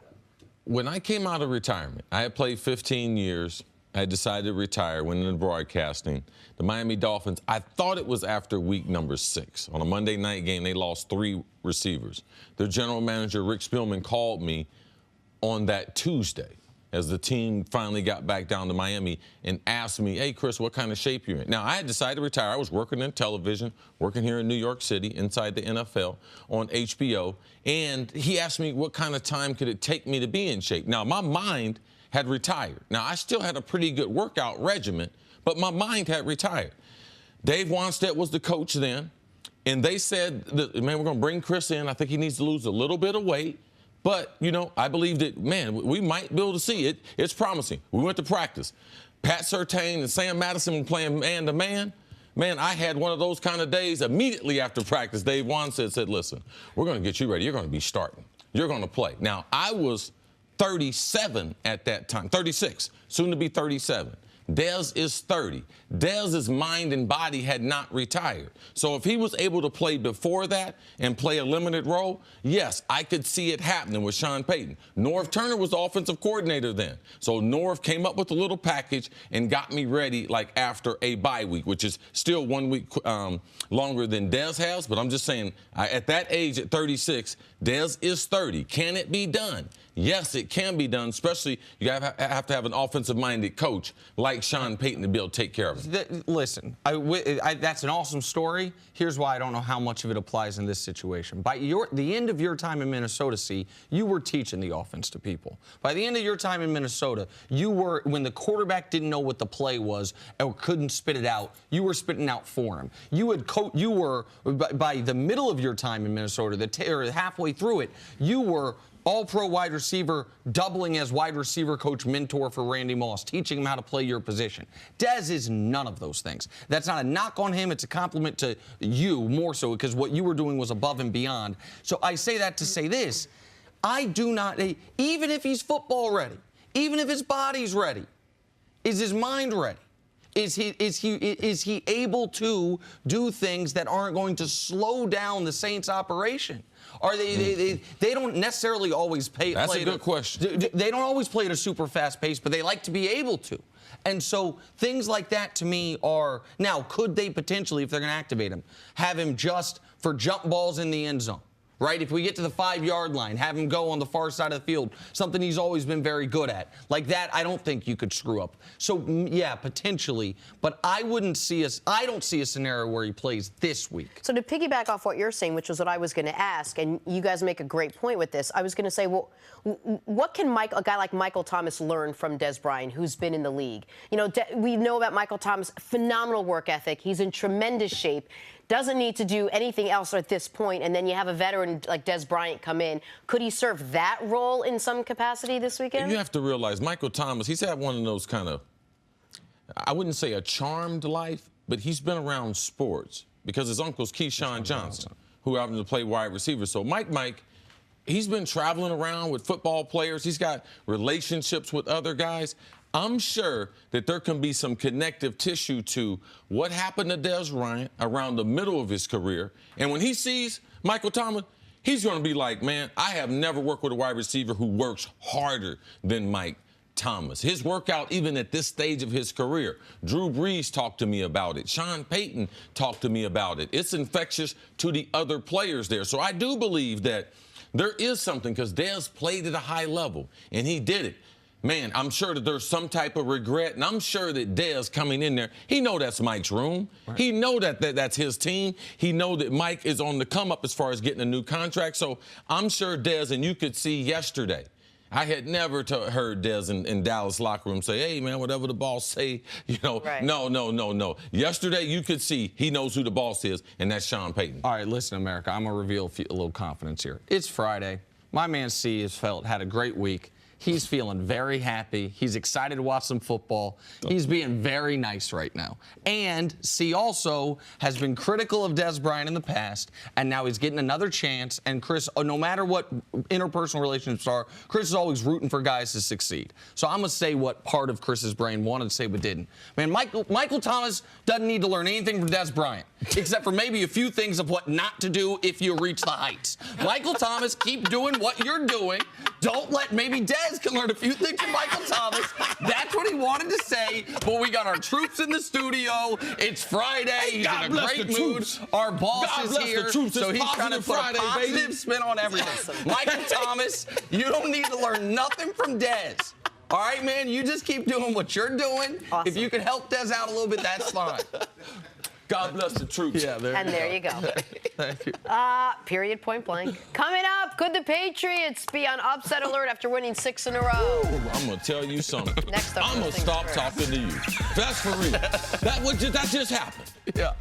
When I came out of retirement, I had played 15 years. I decided to retire, went into broadcasting. The Miami Dolphins, I thought it was after week number 6. On a Monday night game, they lost 3 receivers. Their general manager, Rick Spielman, called me on that Tuesday as the team finally got back down to Miami and asked me, hey, Cris, what kind of shape you're in? Now, I had decided to retire. I was working in television, working here in New York City inside the NFL on HBO, and he asked me what kind of time could it take me to be in shape. Now, my mind had retired. Now, I still had a pretty good workout regimen, but my mind had retired. Dave Wanstead was the coach then, and they said, man, we're going to bring Cris in. I think he needs to lose a little bit of weight. But, you know, I believe that, man, we might be able to see it. It's promising. We went to practice. Pat Surtain and Sam Madison were playing man-to-man. Man, I had one of those kind of days immediately after practice. Dave Wanstead said, listen, we're going to get you ready. You're going to be starting. You're going to play. Now, I was 37 at that time, 36, soon to be 37. Dez is 30. Dez's mind and body had not retired. So if he was able to play before that and play a limited role, yes, I could see it happening with Sean Payton. Norv Turner was the offensive coordinator then. So Norv came up with a little package and got me ready like after a bye week, which is still 1 week longer than Dez has. But I'm just saying, at that age, at 36, Dez is 30. Can it be done? Yes, it can be done, especially you have to have an offensive-minded coach like Sean Payton to be able to take care of it. Listen, that's an awesome story. Here's why I don't know how much of it applies in this situation. By the end of your time in Minnesota, you were teaching the offense to people. By the end of your time in Minnesota, you were, when the quarterback didn't know what the play was or couldn't spit it out, you were spitting out for him. You were, by the middle of your time in Minnesota, or halfway through it, you were all-pro wide receiver, doubling as wide receiver coach mentor for Randy Moss, teaching him how to play your position. Dez is none of those things. That's not a knock on him. It's a compliment to you more so because what you were doing was above and beyond. So I say that to say this. I do not, even if he's football ready, even if his body's ready, is his mind ready? Is he able to do things that aren't going to slow down the Saints' operation? Are they don't necessarily always play. That's a good question. They don't always play at a super fast pace, but they like to be able to. And so things like that to me are, now could they potentially, if they're going to activate him, have him just for jump balls in the end zone? Right? If we get to the 5-yard line, have him go on the far side of the field, something he's always been very good at. Like that, I don't think you could screw up. So, yeah, potentially. But I don't see a scenario where he plays this week. So to piggyback off what you're saying, which was what I was going to ask, and you guys make a great point with this, I was going to say, well, what can a guy like Michael Thomas learn from Dez Bryant, who's been in the league? You know, we know about Michael Thomas, phenomenal work ethic. He's in tremendous shape. Doesn't need to do anything else at this point, and then you have a veteran like Dez Bryant come in. Could he serve that role in some capacity this weekend? You have to realize Michael Thomas, he's had one of those kind of, I wouldn't say a charmed life, but he's been around sports because his uncle's Keyshawn Johnson, who happened to play wide receiver. So Mike he's been traveling around with football players. He's got relationships with other guys. I'm sure that there can be some connective tissue to what happened to Dez Bryant around the middle of his career. And when he sees Michael Thomas, he's going to be like, man, I have never worked with a wide receiver who works harder than Mike Thomas. His workout, even at this stage of his career. Drew Brees talked to me about it. Sean Payton talked to me about it. It's infectious to the other players there. So I do believe that there is something, because Dez played at a high level, and he did it. Man, I'm sure that there's some type of regret, and I'm sure that Dez coming in there, he know that's Mike's room. Right. He know that's his team. He know that Mike is on the come up as far as getting a new contract. So I'm sure Dez, and you could see yesterday, I had never heard Dez in Dallas locker room say, hey, man, whatever the boss say, right. No. Yesterday, you could see he knows who the boss is, and that's Sean Payton. All right, listen, America, I'm going to reveal a little confidence here. It's Friday. My man C has had a great week. He's feeling very happy. He's excited to watch some football. He's being very nice right now. And C also has been critical of Dez Bryant in the past, and now he's getting another chance. And Cris, no matter what interpersonal relationships are, Cris is always rooting for guys to succeed. So I'm going to say what part of Chris's brain wanted to say but didn't. Man, Michael Thomas doesn't need to learn anything from Dez Bryant, except for maybe a few things of what not to do if you reach the heights. Michael Thomas, keep doing what you're doing. Don't let maybe Dez can learn a few things from Michael Thomas. That's what he wanted to say. But we got our troops in the studio. It's Friday. He's in a great mood. Our boss is here. So he's trying to put a positive spin on everything. Michael Thomas, you don't need to learn nothing from Dez. All right, man? You just keep doing what you're doing. Awesome. If you can help Dez out a little bit, that's fine. God bless the troops. Yeah, there you go. Thank you. Period, point blank. Coming up, could the Patriots be on upset alert after winning 6 in a row? Ooh, I'm going to tell you something. Next up, I'm going to stop talking to you. That's for real. that just happened. Yeah.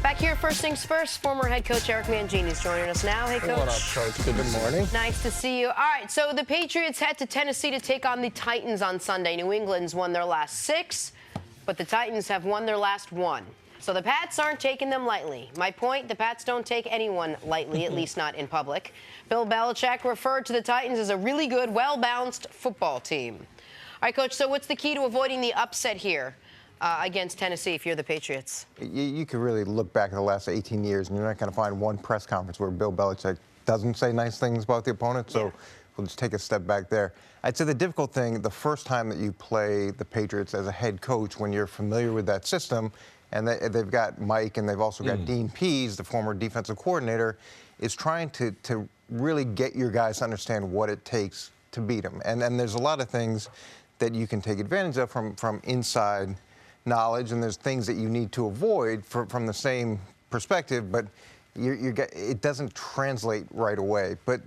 Back here, first things first, former head coach Eric Mangini is joining us now. Hey, Coach. What up, Coach? Good morning. Nice to see you. All right, so the Patriots head to Tennessee to take on the Titans on Sunday. New England's won their last 6. But the Titans have won their last 1. So the Pats aren't taking them lightly. My point, the Pats don't take anyone lightly, at least not in public. Bill Belichick referred to the Titans as a really good, well-balanced football team. All right, Coach, so what's the key to avoiding the upset here against Tennessee if you're the Patriots? You could really look back at the last 18 years, and you're not going to find one press conference where Bill Belichick doesn't say nice things about the opponent. So we'll just take a step back there. I'd say the difficult thing, the first time that you play the Patriots as a head coach, when you're familiar with that system, and they've got Mike and they've also got Dean Pease, the former defensive coordinator, is trying to really get your guys to understand what it takes to beat them. And there's a lot of things that you can take advantage of from inside knowledge, and there's things that you need to avoid from the same perspective, but it doesn't translate right away. But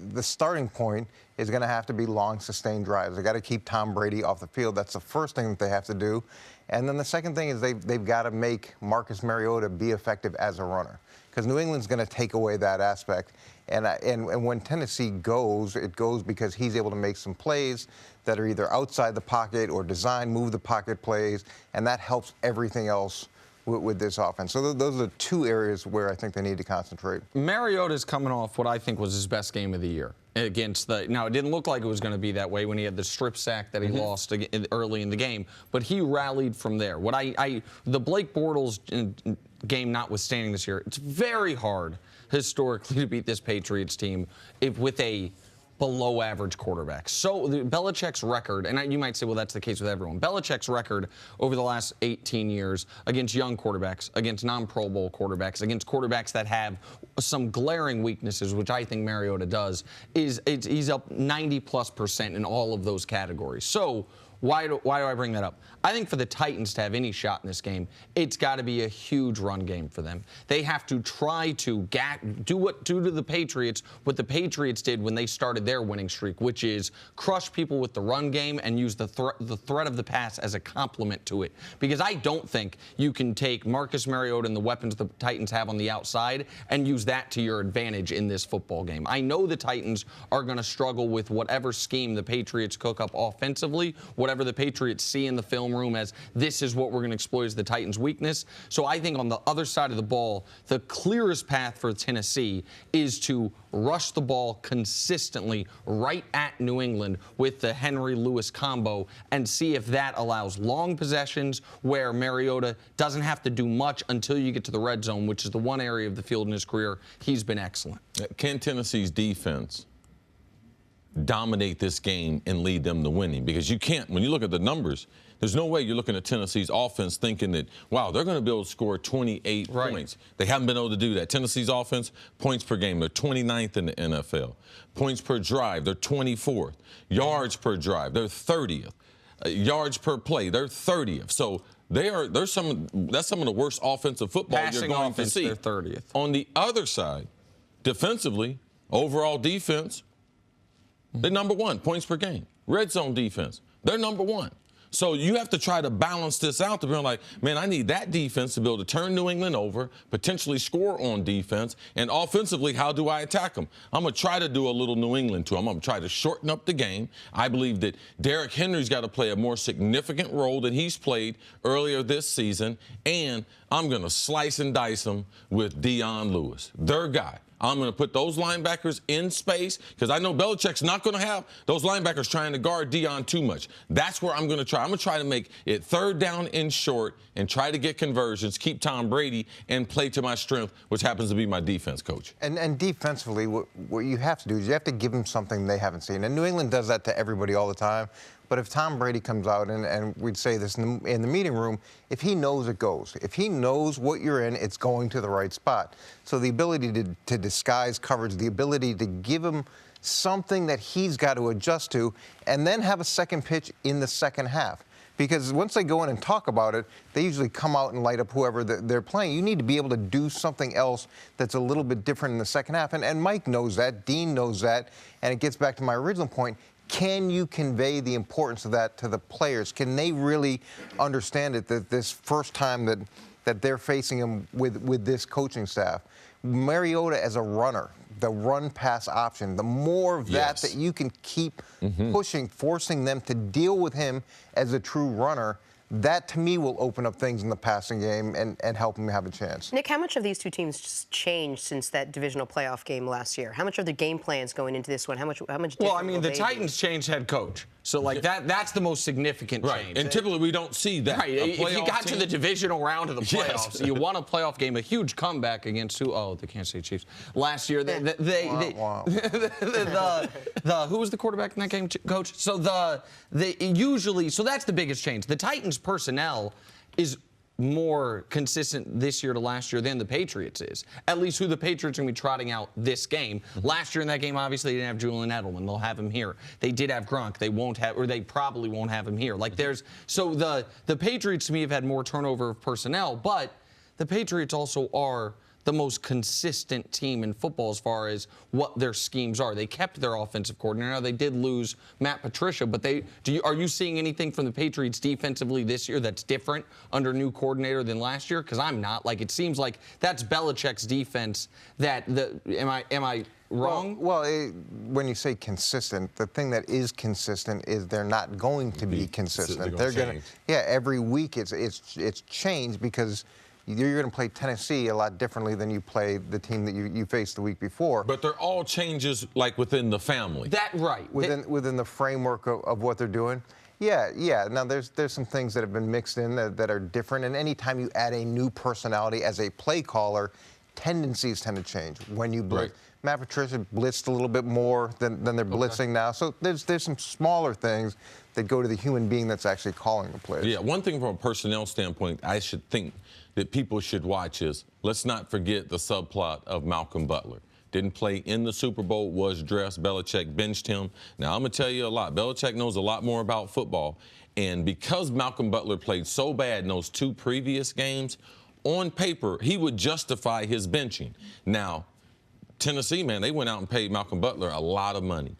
the starting point is going to have to be long, sustained drives. They got to keep Tom Brady off the field. That's the first thing that they have to do. And then the second thing is they've got to make Marcus Mariota be effective as a runner, because New England's going to take away that aspect. And when Tennessee goes, it goes because he's able to make some plays that are either outside the pocket or move the pocket plays, and that helps everything else with this offense. So those are 2 areas where I think they need to concentrate. Mariota's coming off what I think was his best game of the year against now, it didn't look like it was going to be that way when he had the strip sack that he lost early in the game, but he rallied from there. The Blake Bortles game notwithstanding this year, it's very hard historically to beat this Patriots team with a below average quarterback. So Belichick's record, and you might say, well, that's the case with everyone. Belichick's record over the last 18 years against young quarterbacks, against non-Pro Bowl quarterbacks, against quarterbacks that have some glaring weaknesses, which I think Mariota does, he's up 90+% in all of those categories. So why do I bring that up? I think for the Titans to have any shot in this game, it's got to be a huge run game for them. They have to try to do to the Patriots what the Patriots did when they started their winning streak, which is crush people with the run game and use the threat of the pass as a complement to it. Because I don't think you can take Marcus Mariota and the weapons the Titans have on the outside and use that to your advantage in this football game. I know the Titans are going to struggle with whatever scheme the Patriots cook up offensively, whatever whatever the Patriots see in the film room as this is what we're going to exploit as the Titans' weakness. So I think on the other side of the ball, the clearest path for Tennessee is to rush the ball consistently right at New England with the Henry-Lewis combo and see if that allows long possessions where Mariota doesn't have to do much until you get to the red zone, which is the one area of the field in his career he's been excellent. Can Tennessee's defense dominate this game and lead them to winning? Because you can't, when you look at the numbers, there's no way you're looking at Tennessee's offense thinking that, wow, they're going to be able to score 28 points. They haven't been able to do that. Tennessee's offense, points per game, they're 29th in the NFL. Points per drive, they're 24th. Yards per drive, they're 30th. Yards per play, they're 30th. So that's some of the worst offensive football Passing you're going offense, to see. they're 30th. On the other side, defensively, overall defense, they're number one, points per game. Red zone defense, they're number one. So you have to try to balance this out to be like, man, I need that defense to be able to turn New England over, potentially score on defense, and offensively, how do I attack them? I'm going to try to do a little New England to them. I'm going to try to shorten up the game. I believe that Derrick Henry's got to play a more significant role than he's played earlier this season, and I'm going to slice and dice them with Dion Lewis, their guy. I'm going to put those linebackers in space because I know Belichick's not going to have those linebackers trying to guard Dion too much. That's where I'm going to try. I'm going to try to make it third down and short and try to get conversions, keep Tom Brady, and play to my strength, which happens to be my defense, Coach. And defensively, what you have to do is you have to give them something they haven't seen. And New England does that to everybody all the time. But if Tom Brady comes out, and we'd say this in the meeting room, if he knows it goes. If he knows what you're in, it's going to the right spot. So the ability to disguise coverage, the ability to give him something that he's got to adjust to, and then have a second pitch in the second half. Because once they go in and talk about it, they usually come out and light up whoever they're playing. You need to be able to do something else that's a little bit different in the second half. And Mike knows that. Dean knows that. And it gets back to my original point. Can you convey the importance of that to the players? Can they really understand it that this first time that they're facing him with this coaching staff? Mariota as a runner, the run-pass option, the more of that you can keep pushing, forcing them to deal with him as a true runner, that to me will open up things in the passing game and help them have a chance. Nick, how much of these two teams just changed since that divisional playoff game last year? How much are the game plans going into this one? How much? Well, I mean, the Titans changed head coach. So, like, that's the most significant change. And typically we don't see that. Right. If you got to the divisional round of the playoffs, you won a playoff game, a huge comeback against who? Oh, the Kansas City Chiefs. Last year, who was the quarterback in that game, Coach? So so that's the biggest change. The Titans personnel is more consistent this year to last year than the Patriots is. At least who the Patriots are going to be trotting out this game. Last year in that game, obviously, they didn't have Julian Edelman. They'll have him here. They did have Gronk. They won't have, or they probably won't have him here. Like so the Patriots to me have had more turnover of personnel, but the Patriots also are the most consistent team in football as far as what their schemes are. They kept their offensive coordinator. Now, they did lose Matt Patricia, but are you seeing anything from the Patriots defensively this year that's different under new coordinator than last year? Because I'm not. Like, it seems like that's Belichick's defense. Am I wrong? Well, when you say consistent, the thing that is consistent is they're not going to be consistent. They're going to, every week it's changed because you're going to play Tennessee a lot differently than you play the team that you faced the week before. But they're all changes like within the family. Within the framework of what they're doing. Yeah. Now there's some things that have been mixed in that are different. And anytime you add a new personality as a play caller, tendencies tend to change when you blitz. Right. Matt Patricia blitzed a little bit more than they're blitzing now. So there's some smaller things that go to the human being that's actually calling the plays. Yeah, one thing from a personnel standpoint, I should think that people should watch is, let's not forget the subplot of Malcolm Butler. Didn't play in the Super Bowl, was dressed. Belichick benched him. Now, I'm going to tell you a lot. Belichick knows a lot more about football. And because Malcolm Butler played so bad in those two previous games, on paper, he would justify his benching. Now, Tennessee, man, they went out and paid Malcolm Butler a lot of money.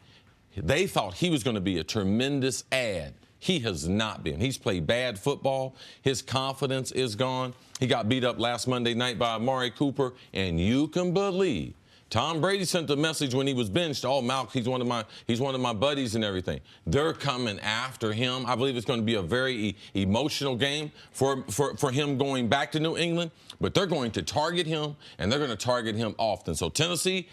They thought he was going to be a tremendous add. He has not been. He's played bad football. His confidence is gone. He got beat up last Monday night by Amari Cooper, and you can believe Tom Brady sent a message when he was benched. Oh, Malk, he's one of my buddies and everything. They're coming after him. I believe it's going to be a very emotional game for him going back to New England. But they're going to target him, and they're going to target him often. So Tennessee,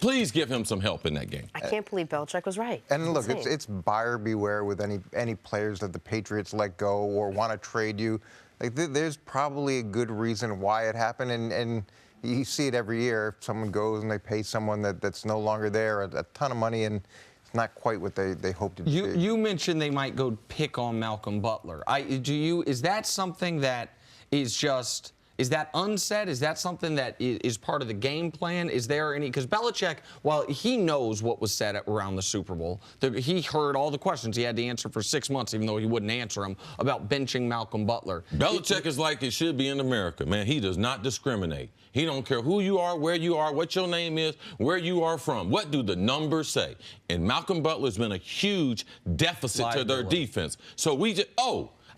please give him some help in that game. I can't believe Belichick was right. And look, it's buyer beware with any players that the Patriots let go or want to trade you. Like there's probably a good reason why it happened, and you see it every year. If someone goes and they pay someone that's no longer there a ton of money, and it's not quite what they hoped it to be. You mentioned they might go pick on Malcolm Butler. Is that something that is just? Is that unsaid? Is that something that is part of the game plan? Is there any? Because Belichick, while he knows what was said around the Super Bowl, he heard all the questions he had to answer for 6 months, even though he wouldn't answer them, about benching Malcolm Butler. Belichick is like it should be in America, man. He does not discriminate. He don't care who you are, where you are, what your name is, where you are from. What do the numbers say? And Malcolm Butler's been a huge deficit to their defense. So we just,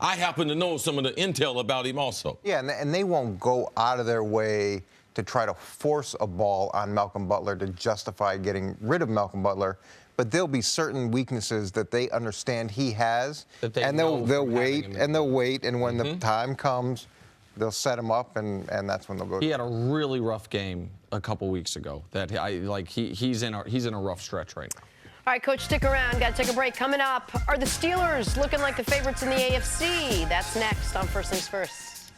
I happen to know some of the intel about him also. Yeah, and they won't go out of their way to try to force a ball on Malcolm Butler to justify getting rid of Malcolm Butler. But there'll be certain weaknesses that they understand he has, and they'll wait, and when the time comes, they'll set him up, and that's when they'll go. He had a really rough game a couple weeks ago. He's in a rough stretch right now. All right, Coach, stick around. Got to take a break. Coming up, are the Steelers looking like the favorites in the AFC? That's next on First Things First.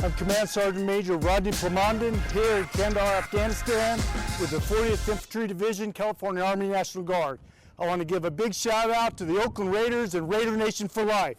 I'm Command Sergeant Major Rodney Plamondon here in Kandahar, Afghanistan with the 40th Infantry Division, California Army National Guard. I want to give a big shout out to the Oakland Raiders and Raider Nation for life.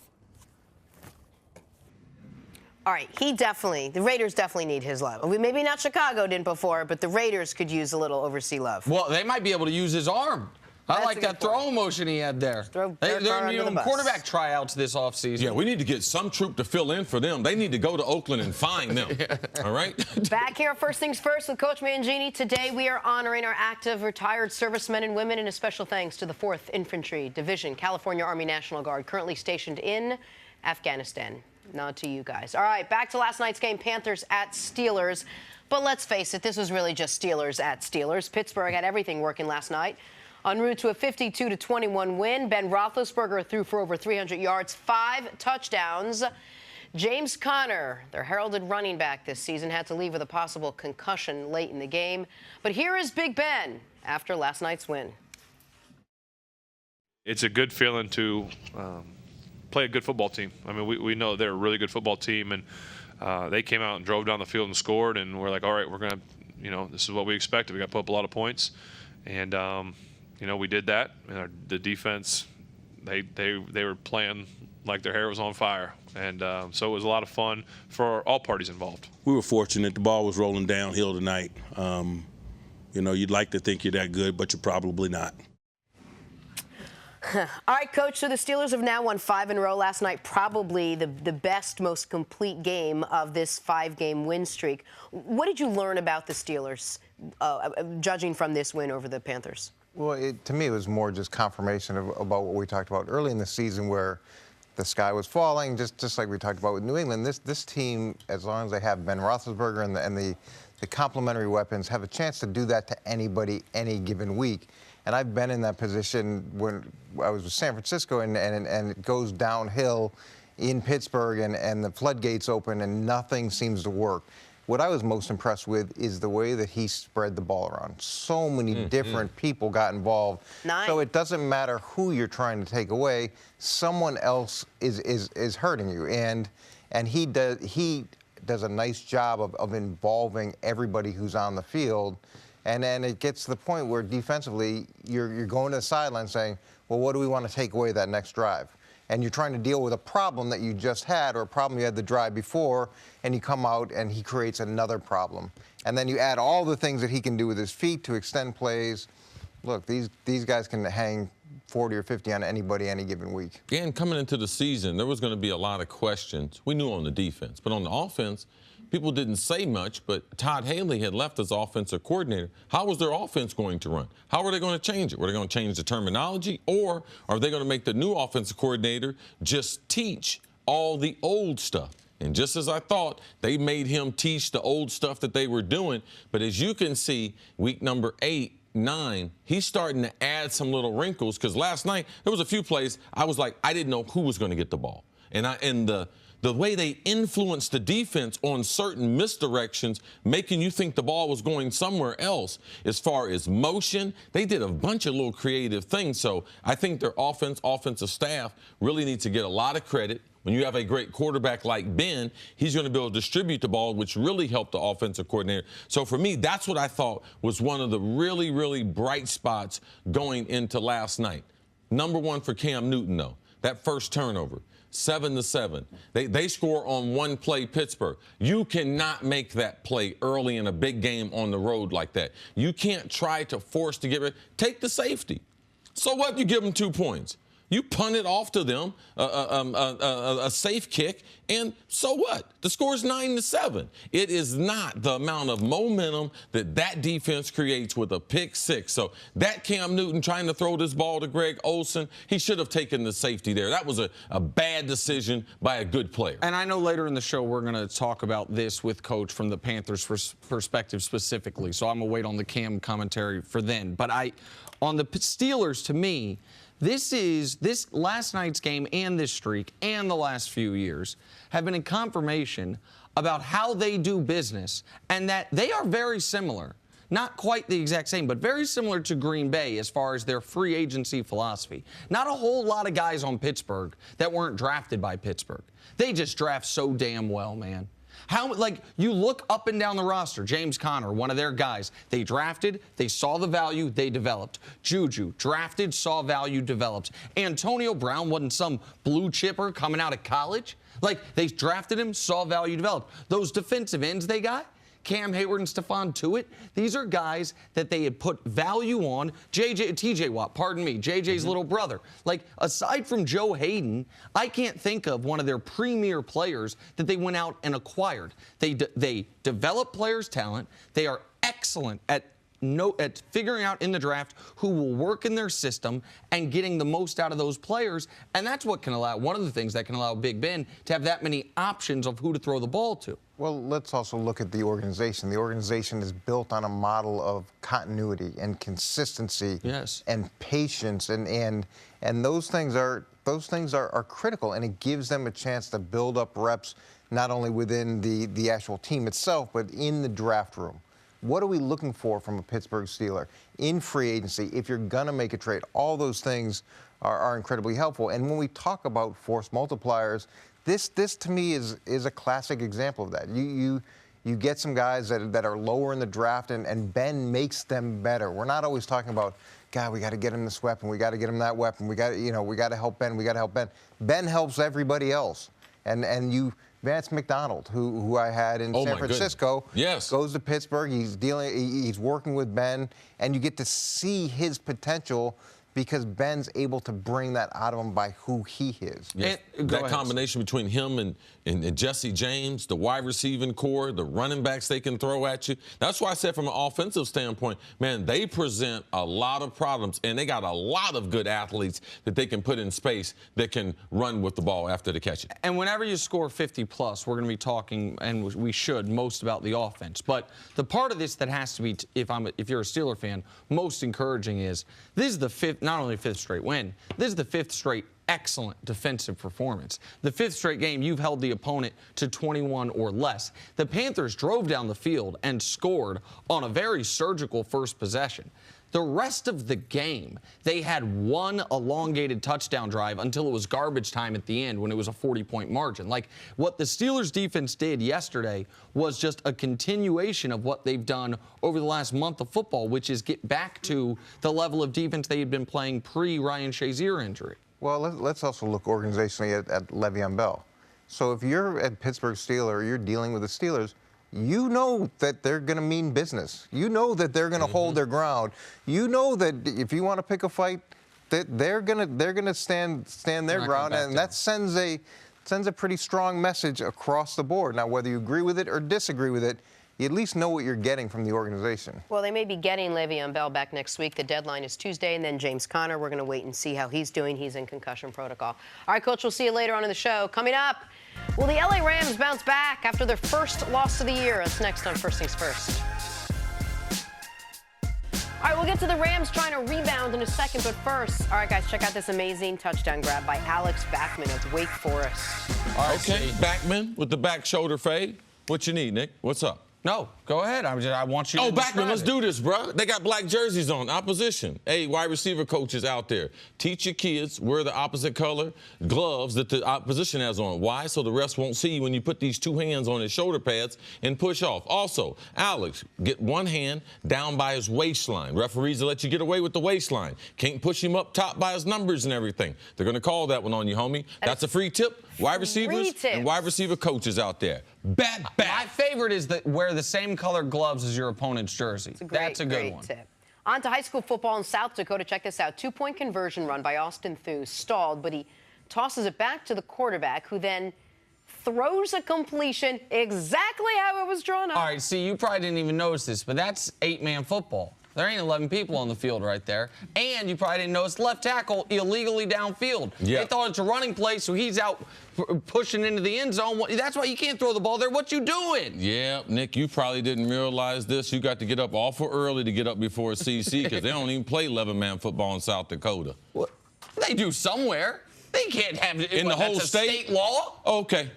All right, the Raiders definitely need his love. Maybe not Chicago didn't before, but the Raiders could use a little overseas love. Well, they might be able to use his arm. I like that throw motion he had there. They're quarterback tryouts this offseason. Yeah, we need to get some troop to fill in for them. They need to go to Oakland and find them. All right? Back here, First Things First with Coach Mangini. Today we are honoring our active retired servicemen and women, and a special thanks to the 4th Infantry Division, California Army National Guard, currently stationed in Afghanistan. Nod to you guys. All right, back to last night's game, Panthers at Steelers. But let's face it, this was really just Steelers at Steelers. Pittsburgh had everything working last night. En route to a 52-21 win, Ben Roethlisberger threw for over 300 yards, 5 touchdowns. James Conner, their heralded running back this season, had to leave with a possible concussion late in the game. But here is Big Ben after last night's win. It's a good feeling to play a good football team. I mean, we know they're a really good football team, and they came out and drove down the field and scored, and we're like, all right, we're going to, this is what we expected. We got to put up a lot of points, and, we did that. And the defense, they were playing like their hair was on fire, and so it was a lot of fun for all parties involved. We were fortunate. The ball was rolling downhill tonight. You'd like to think you're that good, but you're probably not. All right, Coach, so the Steelers have now won 5 in a row last night, probably the best, most complete game of this 5-game win streak. What did you learn about the Steelers, judging from this win over the Panthers? Well, to me, it was more just confirmation about what we talked about early in the season, where the sky was falling, just like we talked about with New England. This team, as long as they have Ben Roethlisberger and the complementary weapons, have a chance to do that to anybody any given week. And I've been in that position when I was with San Francisco, and it goes downhill in Pittsburgh, and the floodgates open, and nothing seems to work. What I was most impressed with is the way that he spread the ball around. So many different people got involved. 9. So it doesn't matter who you're trying to take away. Someone else is hurting you, and he does a nice job of involving everybody who's on the field. And then it gets to the point where defensively you're going to the sideline saying, well, what do we want to take away that next drive? And you're trying to deal with a problem that you just had, or a problem you had the drive before, and you come out and he creates another problem. And then you add all the things that he can do with his feet to extend plays. Look, these guys can hang 40 or 50 on anybody any given week. And coming into the season, there was going to be a lot of questions. We knew on the defense, but on the offense, people didn't say much, but Todd Haley had left as offensive coordinator. How was their offense going to run? How were they going to change it? Were they going to change the terminology, or are they going to make the new offensive coordinator just teach all the old stuff? And just as I thought, they made him teach the old stuff that they were doing. But as you can see, week number 8, 9, he's starting to add some little wrinkles, because last night there was a few plays I was like, I didn't know who was going to get the ball. And the way they influenced the defense on certain misdirections, making you think the ball was going somewhere else. As far as motion, they did a bunch of little creative things. So I think their offensive staff really needs to get a lot of credit. When you have a great quarterback like Ben, he's going to be able to distribute the ball, which really helped the offensive coordinator. So for me, that's what I thought was one of the really, really bright spots going into last night. Number one for Cam Newton, though, that first turnover. 7-7. They score on one play, Pittsburgh. You cannot make that play early in a big game on the road like that. You can't try to force to get rid. Take the safety. So what? You give them 2 points. You punt it off to them, a safe kick, and so what? The score is 9-7. It is not the amount of momentum that defense creates with a pick six. So that Cam Newton trying to throw this ball to Greg Olsen, he should have taken the safety there. That was a bad decision by a good player. And I know later in the show we're going to talk about this with Coach from the Panthers' perspective specifically, so I'm going to wait on the Cam commentary for then. But on the Steelers, to me, this last night's game and this streak and the last few years have been a confirmation about how they do business, and that they are very similar. Not quite the exact same, but very similar to Green Bay as far as their free agency philosophy. Not a whole lot of guys on Pittsburgh that weren't drafted by Pittsburgh. They just draft so damn well, man. You look up and down the roster, James Conner, one of their guys, they drafted, they saw the value, they developed. Juju, drafted, saw value, developed. Antonio Brown wasn't some blue chipper coming out of college. They drafted him, saw value, developed. Those defensive ends they got, Cam Hayward and Stephon Tuitt, these are guys that they had put value on. TJ Watt, JJ's little brother. Aside from Joe Hayden, I can't think of one of their premier players that they went out and acquired. They develop players' talent. They are excellent at figuring out in the draft who will work in their system and getting the most out of those players. And that's what can allow, one of the things that can allow Big Ben to have that many options of who to throw the ball to. Well, let's also look at the organization. The organization is built on a model of continuity and consistency, yes, and patience, and those things are critical, and it gives them a chance to build up reps not only within the actual team itself, but in the draft room. What are we looking for from a Pittsburgh Steeler in free agency? If you're going to make a trade, all those things are incredibly helpful. And when we talk about force multipliers, this to me is a classic example of that. You get some guys that are lower in the draft, and Ben makes them better. We're not always talking about, God, we got to get him this weapon, we got to get him that weapon, we got to help Ben, we got to help Ben. Ben helps everybody else, and you. Vance McDonald, who I had in San Francisco, yes, goes to Pittsburgh. He's working with Ben, and you get to see his potential because Ben's able to bring that out of him by who he is. Yes. That combination between him and Jesse James, the wide receiving core, the running backs they can throw at you. That's why I said from an offensive standpoint, man, they present a lot of problems, and they got a lot of good athletes that they can put in space that can run with the ball after they catch it. And whenever you score 50-plus, we're going to be talking, and we should, most about the offense. But the part of this that has to be, if you're a Steeler fan, most encouraging is this is the fifth, not only fifth straight win, this is the fifth straight excellent defensive performance. The fifth straight game, you've held the opponent to 21 or less. The Panthers drove down the field and scored on a very surgical first possession. The rest of the game, they had one elongated touchdown drive until it was garbage time at the end when it was a 40-point margin. What the Steelers defense did yesterday was just a continuation of what they've done over the last month of football, which is get back to the level of defense they had been playing pre-Ryan Shazier injury. Well, let's also look organizationally at Le'Veon Bell. So if you're at Pittsburgh Steelers, you're dealing with the Steelers, you know that they're going to mean business. You know that they're going to hold their ground. You know that if you want to pick a fight, that they're going to stand their ground, and that sends a pretty strong message across the board. Now, whether you agree with it or disagree with it, you at least know what you're getting from the organization. Well, they may be getting Le'Veon Bell back next week. The deadline is Tuesday, and then James Conner. We're going to wait and see how he's doing. He's in concussion protocol. All right, Coach, we'll see you later on in the show. Coming up, Will the LA Rams bounce back after their first loss of the year? That's next on First Things First. All right, we'll get to the Rams trying to rebound in a second, but first, all right, guys, check out this amazing touchdown grab by Alex Backman of Wake Forest. All right, okay, Backman with the back shoulder fade. What you need, Nick? What's up? No, go ahead. I want you to Backman, let's it. do this, bro. They got black jerseys on, opposition. Hey, wide receiver coaches out there, teach your kids wear the opposite color gloves that the opposition has on. Why? So the refs won't see you when you put these two hands on his shoulder pads and push off. Also, Alex, get one hand down by his waistline. Referees will let you get away with the waistline. Can't push him up top by his numbers and everything. They're going to call that one on you, homie. That's a free tip. Wide receivers and wide receiver coaches out there. Bat back. My favorite is that wear the same color gloves as your opponent's jersey. That's a good one. Tip. On to high school football in South Dakota. Check this out. 2-point conversion run by Austin Theus. Stalled, but he tosses it back to the quarterback, who then throws a completion exactly how it was drawn up. All right, see, you probably didn't even notice this, but that's 8-man football. There ain't 11 people on the field right there. And you probably didn't notice left tackle illegally downfield. Yeah. They thought it's a running play, so he's out pushing into the end zone. That's why you can't throw the ball there. What you doing? Yeah, Nick, you probably didn't realize this. You got to get up awful early to get up before CC because they don't even play 11-man football in South Dakota. What? They do somewhere. They can't have it in the whole state law. Okay.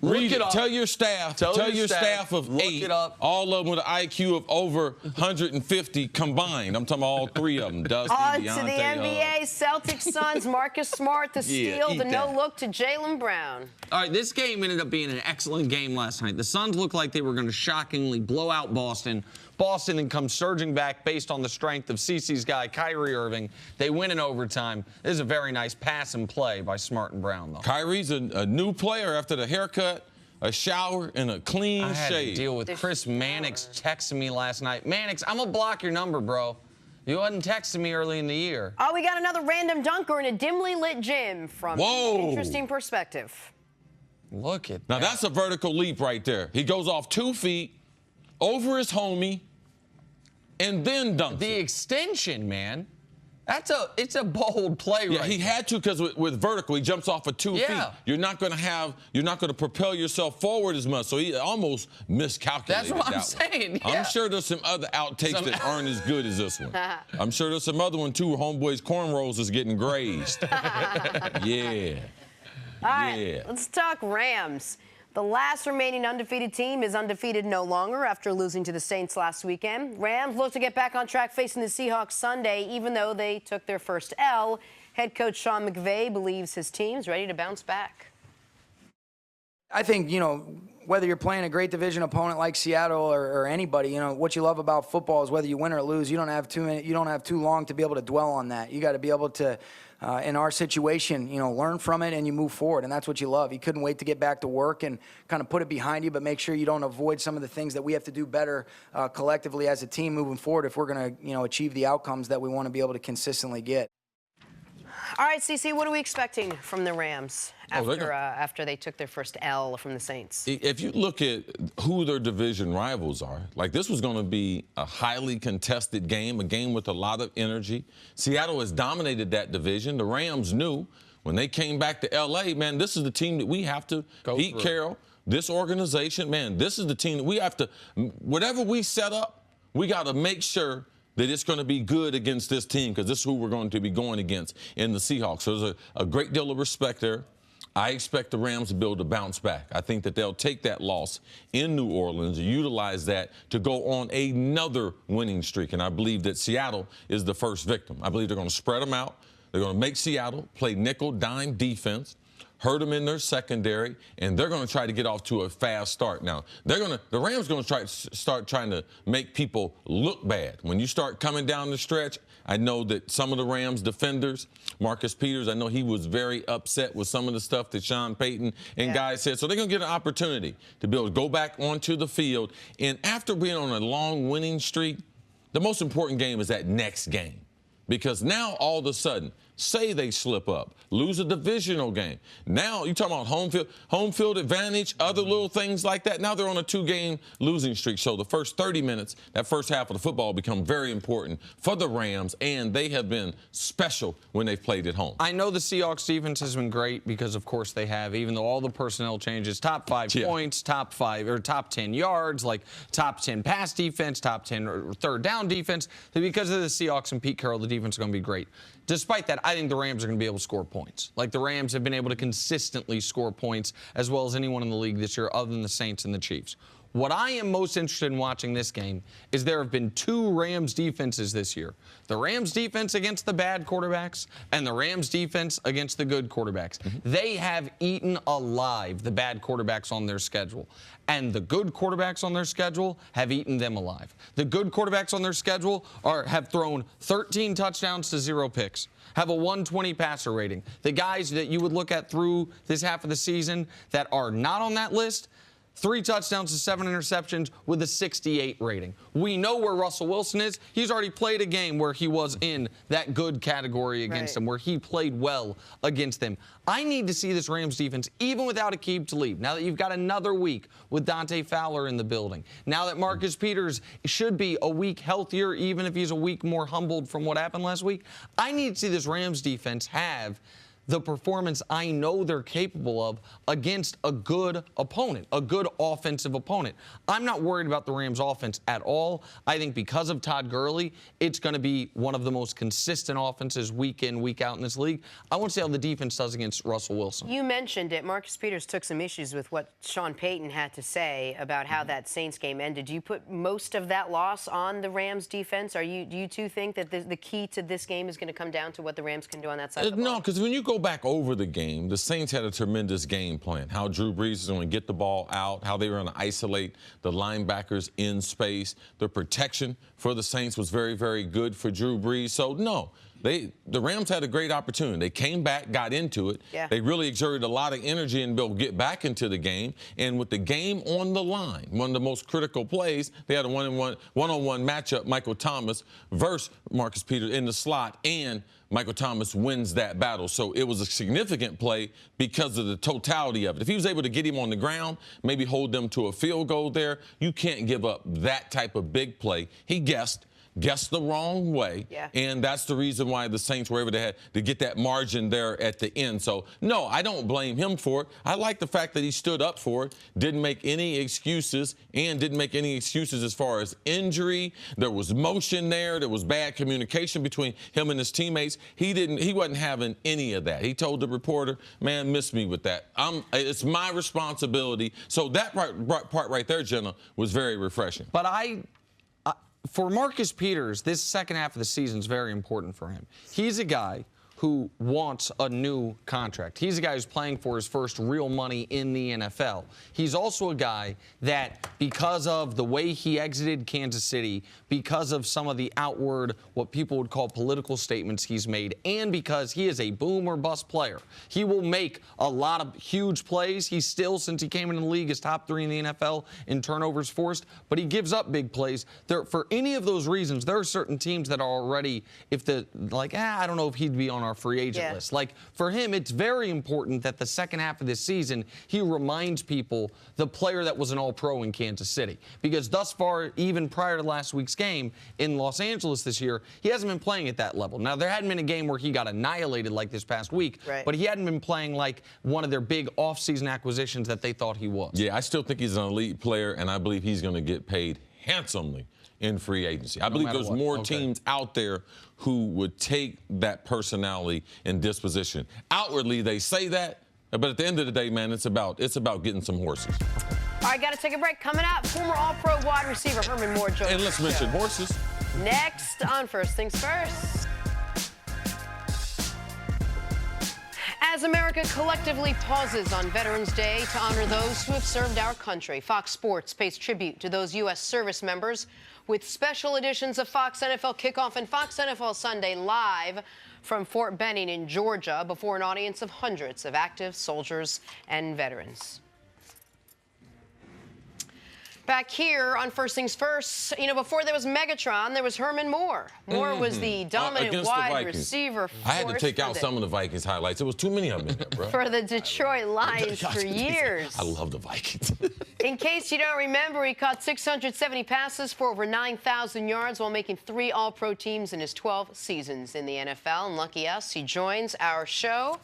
Read it. up. Tell your staff. Tell your staff of 8. All of them with an IQ of over 150 combined. I'm talking about all 3 of them. Dusty, On Deontay, to the NBA, Celtics Suns, Marcus Smart, the steal, the no-look to Jaylen Brown. All right, this game ended up being an excellent game last night. The Suns looked like they were going to shockingly blow out Boston. Boston then comes surging back based on the strength of CeCe's guy, Kyrie Irving. They win in overtime. This is a very nice pass and play by Smart and Brown, though. Kyrie's a new player after the haircut, a shower, and a clean I had shave. to deal with Chris Mannix texting me last night. Mannix, I'm going to block your number, bro. You wasn't texting me early in the year. Oh, we got another random dunker in a dimly lit gym from an interesting perspective. Look at that. Now, that's a vertical leap right there. He goes off 2 feet, over his homie, and then dunks. The extension, man. It's a bold play, right? Yeah, he had to because with vertical, he jumps off of 2 feet. You're not going to propel yourself forward as much. So he almost miscalculated. That's what I'm saying. Yeah. I'm sure there's some other outtakes that aren't as good as this one. I'm sure there's some other one too. Homeboy's cornrows is getting grazed. Yeah. All right, let's talk Rams. The last remaining undefeated team is undefeated no longer after losing to the Saints last weekend. Rams look to get back on track facing the Seahawks Sunday, even though they took their first L. Head coach Sean McVay believes his team's ready to bounce back. I think, whether you're playing a great division opponent like Seattle or anybody, what you love about football is whether you win or lose, you don't have too long to be able to dwell on that. You got to be able to, in our situation, learn from it and you move forward, and that's what you love. You couldn't wait to get back to work and kind of put it behind you, but make sure you don't avoid some of the things that we have to do better collectively as a team moving forward if we're going to, achieve the outcomes that we want to be able to consistently get. All right, CC, what are we expecting from the Rams after they took their first L from the Saints? If you look at who their division rivals are, like this was going to be a highly contested game, a game with a lot of energy. Seattle has dominated that division. The Rams knew when they came back to L.A., man, this is the team that we have to Pete Carroll, this organization, man, this is the team that we have to, whatever we set up, we got to make sure that it's going to be good against this team because this is who we're going to be going against in the Seahawks. So there's a great deal of respect there. I expect the Rams to be able to bounce back. I think that they'll take that loss in New Orleans and utilize that to go on another winning streak. And I believe that Seattle is the first victim. I believe they're going to spread them out. They're going to make Seattle play nickel-dime defense, hurt them in their secondary, and they're going to try to get off to a fast start. Now, the Rams are going to start trying to make people look bad. When you start coming down the stretch, I know that some of the Rams defenders, Marcus Peters, I know he was very upset with some of the stuff that Sean Payton and guys said. So they're going to get an opportunity to be able to go back onto the field. And after being on a long winning streak, the most important game is that next game. Because now, all of a sudden, Say they slip up, lose a divisional game. Now you're talking about home field advantage, other little things like that. Now they're on a 2-game losing streak. So the first 30 minutes, that first half of the football become very important for the Rams, and they have been special when they've played at home. I know the Seahawks defense has been great because, of course, they have, even though all the personnel changes, top 5 points, top 10 yards, like top 10 pass defense, top 10 or third down defense. Because of the Seahawks and Pete Carroll, the defense is going to be great. Despite that, I think the Rams are going to be able to score points. Like, the Rams have been able to consistently score points as well as anyone in the league this year other than the Saints and the Chiefs. What I am most interested in watching this game is there have been 2 Rams defenses this year. The Rams defense against the bad quarterbacks and the Rams defense against the good quarterbacks. They have eaten alive the bad quarterbacks on their schedule. And the good quarterbacks on their schedule have eaten them alive. The good quarterbacks on their schedule have thrown 13 touchdowns to 0 picks, have a 120 passer rating. The guys that you would look at through this half of the season that are not on that list, 3 touchdowns to 7 interceptions with a 68 rating. We know where Russell Wilson is. He's already played a game where he was in that good category against them, where he played well against them. I need to see this Rams defense, even without Aqib Talib, now that you've got another week with Dante Fowler in the building, now that Marcus Peters should be a week healthier, even if he's a week more humbled from what happened last week. I need to see this Rams defense have the performance I know they're capable of against a good opponent, a good offensive opponent. I'm not worried about the Rams offense at all. I think because of Todd Gurley, it's going to be one of the most consistent offenses week in, week out in this league. I want to see how the defense does against Russell Wilson. You mentioned it. Marcus Peters took some issues with what Sean Payton had to say about how that Saints game ended. Do you put most of that loss on the Rams defense? Do you two think that the key to this game is going to come down to what the Rams can do on that side of the ball? No, because when you go back over the game, the Saints had a tremendous game plan. How Drew Brees is going to get the ball out, how they were going to isolate the linebackers in space. The protection for the Saints was very, very good for Drew Brees. So, no, the Rams had a great opportunity. They came back, got into it. Yeah. They really exerted a lot of energy and will get back into the game. And with the game on the line, one of the most critical plays, they had a one-on-one matchup, Michael Thomas versus Marcus Peters in the slot, and Michael Thomas wins that battle. So it was a significant play because of the totality of it. If he was able to get him on the ground, maybe hold them to a field goal there, you can't give up that type of big play. He guessed the wrong way, and that's the reason why the Saints were able to get that margin there at the end. So, no, I don't blame him for it. I like the fact that he stood up for it, didn't make any excuses, and didn't make any excuses as far as injury. There was motion there. There was bad communication between him and his teammates. He wasn't having any of that. He told the reporter, man, miss me with that. It's my responsibility. So that part right there, Jenna, was very refreshing. But for Marcus Peters, this second half of the season is very important for him. He's a guy who wants a new contract. He's a guy who's playing for his first real money in the NFL. He's also a guy that, because of the way he exited Kansas City, because of some of the outward, what people would call political statements he's made, and because he is a boom or bust player, he will make a lot of huge plays. He's still, since he came into the league, is top 3 in the NFL in turnovers forced, but he gives up big plays. For any of those reasons, there are certain teams that are already, I don't know if he'd be on our free agent list. Like, for him, it's very important that the second half of this season, he reminds people the player that was an all-pro in Kansas City. Because thus far, even prior to last week's game in Los Angeles this year, he hasn't been playing at that level. Now, there hadn't been a game where he got annihilated like this past week, but he hadn't been playing like one of their big off-season acquisitions that they thought he was. Yeah, I still think he's an elite player, and I believe he's going to get paid handsomely in free agency. I believe there's more teams out there who would take that personality and disposition. Outwardly, they say that, but at the end of the day, man, it's about getting some horses. All right, got to take a break. Coming up, former All-Pro wide receiver Herman Moore joins us. And let's mention horses. Next on First Things First. As America collectively pauses on Veterans Day to honor those who have served our country, Fox Sports pays tribute to those U.S. service members with special editions of Fox NFL Kickoff and Fox NFL Sunday live from Fort Benning in Georgia before an audience of hundreds of active soldiers and veterans. Back here on First Things First, you know, before there was Megatron, there was Herman Moore. Moore was the dominant wide receiver force. I had to take out some of the Vikings highlights. There was too many of them in there, bro. For the Detroit Lions for years. I love the Vikings. In case you don't remember, he caught 670 passes for over 9,000 yards while making 3 All-Pro teams in his 12 seasons in the NFL. And lucky us, he joins our show.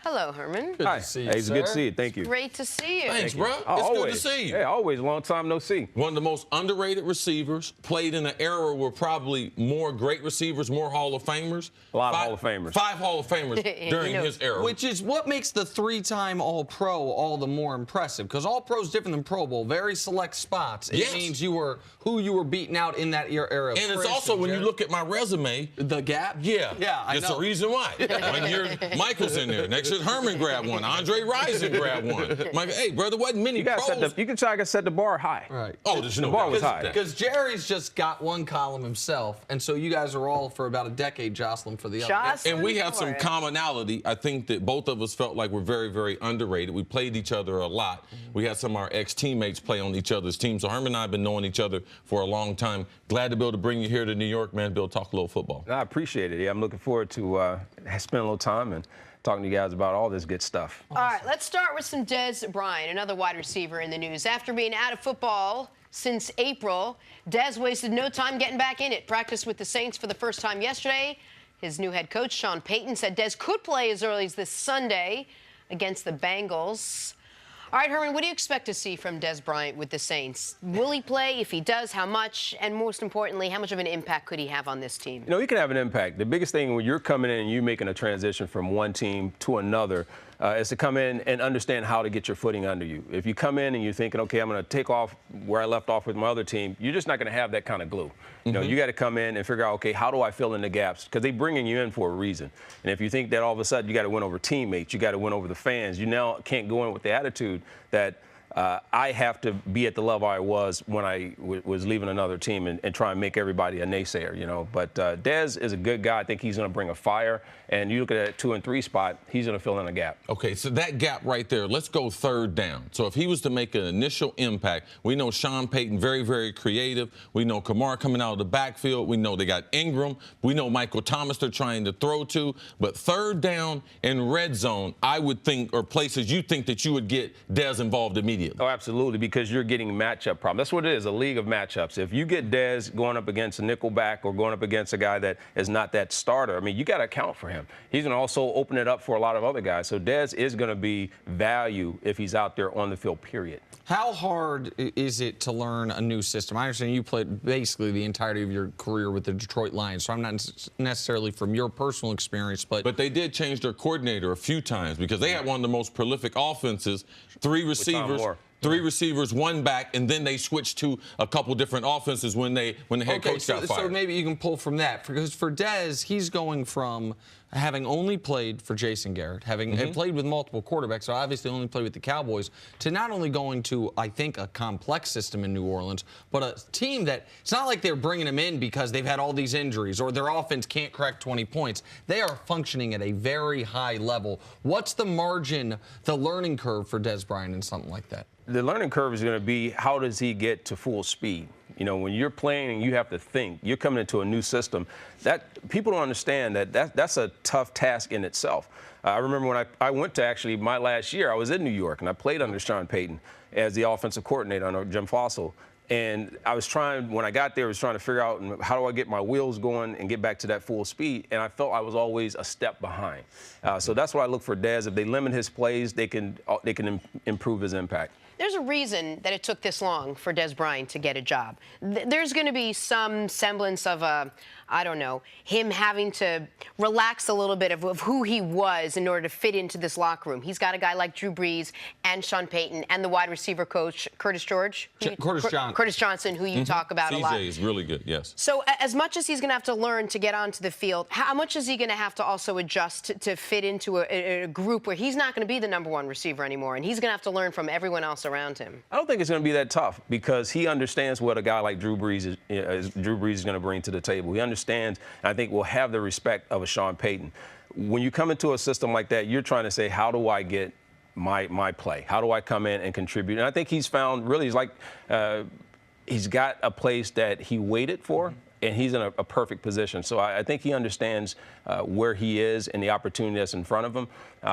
Hello, Herman. Good to see you, it's good to see you. Thank you. Great to see you. Thanks, bro. It's always good to see you. Yeah, always. Long time no see. One of the most underrated receivers, played in an era where probably more great receivers, more Hall of Famers. A lot of Hall of Famers. 5 Hall of Famers during his era. Which is what makes the 3-time All-Pro all the more impressive, because All-Pro is different than Pro Bowl. Very select spots. It means you were who you were beating out in that era. And it's also, when you look at my resume, the gap. Yeah, I it's know. the reason why. 1 year, Michael's in there. Next year, Herman grabbed one. Andre Rison grabbed one. Michael, hey, brother, wasn't many pros. You can try to set the bar high. Right. Oh, there's no the bar was high. Because Jerry's just got one column himself, and so you guys are all for about a decade jostling for the other. And we have some commonality. I think that both of us felt like we're very, very underrated. We played each other a lot. We had some of our ex-teammates play on each other's teams. So Herman and I have been knowing each other for a long time. Glad to be able to bring you here to New York, man, to be able to talk a little football. I appreciate it. Yeah, I'm looking forward to spending a little time and talking to you guys about all this good stuff. All right, let's start with some Dez Bryant, another wide receiver in the news. After being out of football since April, Dez wasted no time getting back in it. Practiced with the Saints for the first time yesterday. His new head coach, Sean Payton, said Dez could play as early as this Sunday against the Bengals. All right, Herman, what do you expect to see from Dez Bryant with the Saints? Will he play? If he does, how much? And most importantly, how much of an impact could he have on this team? You know, he can have an impact. The biggest thing when you're coming in and you're making a transition from one team to another is to come in and understand how to get your footing under you. If you come in and you're thinking, okay, I'm going to take off where I left off with my other team, you're just not going to have that kind of glue. You know, you got to come in and figure out, okay, how do I fill in the gaps? Because they're bringing you in for a reason. And if you think that all of a sudden you got to win over teammates, you got to win over the fans, you now can't go in with the attitude that I have to be at the level I was when I was leaving another team and try and make everybody a naysayer, you know. But Dez is a good guy. I think he's going to bring a fire. And you look at that 2 and 3 spot, he's going to fill in a gap. Okay, so that gap right there, let's go third down. So if he was to make an initial impact, we know Sean Payton, very, very creative. We know Kamara coming out of the backfield. We know they got Ingram. We know Michael Thomas they're trying to throw to. But third down and red zone, I would think, or places you think that you would get Dez involved immediately. Oh, absolutely, because you're getting matchup problems. That's what it is, a league of matchups. If you get Dez going up against a nickelback or going up against a guy that is not that starter, I mean, you got to account for him. He's going to also open it up for a lot of other guys. So Dez is going to be value if he's out there on the field, period. How hard is it to learn a new system? I understand you played basically the entirety of your career with the Detroit Lions, so I'm not necessarily from your personal experience, but they did change their coordinator a few times because they had one of the most prolific offenses, 3 receivers. 3 receivers, 1 back, and then they switched to a couple different offenses when the head coach got fired. So maybe you can pull from that. Because for Dez, he's going from having only played for Jason Garrett, having played with multiple quarterbacks, so obviously only played with the Cowboys, to not only going to, I think, a complex system in New Orleans, but a team that it's not like they're bringing him in because they've had all these injuries or their offense can't crack 20 points. They are functioning at a very high level. What's the margin, the learning curve for Dez Bryant in something like that? The learning curve is going to be how does he get to full speed? You know, when you're playing and you have to think, you're coming into a new system, that people don't understand that's a tough task in itself. I remember when I went to actually my last year, I was in New York and I played under Sean Payton as the offensive coordinator under Jim Fossil. And I was when I got there, I was trying to figure out how do I get my wheels going and get back to that full speed. And I felt I was always a step behind. So that's what I look for Dez. If they limit his plays, they can improve his impact. There's a reason that it took this long for Dez Bryant to get a job. There's going to be some semblance of I don't know, him having to relax a little bit of who he was in order to fit into this locker room. He's got a guy like Drew Brees and Sean Payton and the wide receiver coach, Curtis Johnson, who you talk about a lot. CJ is really good, yes. So as much as he's going to have to learn to get onto the field, how much is he going to have to also adjust to fit into a group where he's not going to be the #1 receiver anymore, and he's going to have to learn from everyone else around him? I don't think it's going to be that tough because he understands what a guy like Drew Brees is going to bring to the table. He understands, and I think will have the respect of a Sean Payton. When you come into a system like that, you're trying to say, how do I get my play? How do I come in and contribute? And I think he's found really, he's got a place that he waited for, and he's in a perfect position. So I think he understands where he is and the opportunity that's in front of him.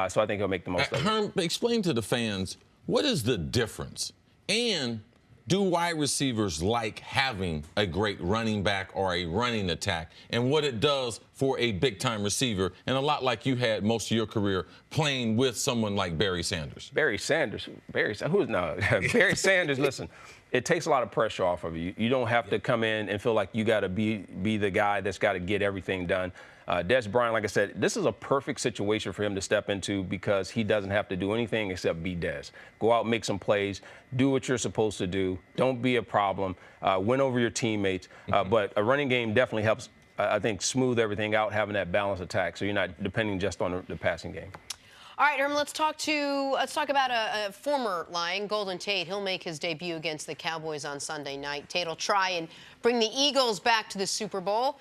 So I think he'll make the most of it. Herm, explain to the fans, what is the difference? And do wide receivers like having a great running back or a running attack, and what it does for a big-time receiver, and a lot like you had most of your career playing with someone like Barry Sanders? Barry Sanders, Barry Sanders, listen, it takes a lot of pressure off of you. You don't have to come in and feel like you got to be the guy that's got to get everything done. Dez Bryant, like I said, this is a perfect situation for him to step into because he doesn't have to do anything except be Dez. Go out, make some plays, do what you're supposed to do. Don't be a problem. Win over your teammates. But a running game definitely helps, I think, smooth everything out, having that balanced attack, so you're not depending just on the passing game. All right, Herman, let's talk about a former Lion, Golden Tate. He'll make his debut against the Cowboys on Sunday night. Tate will try and bring the Eagles back to the Super Bowl.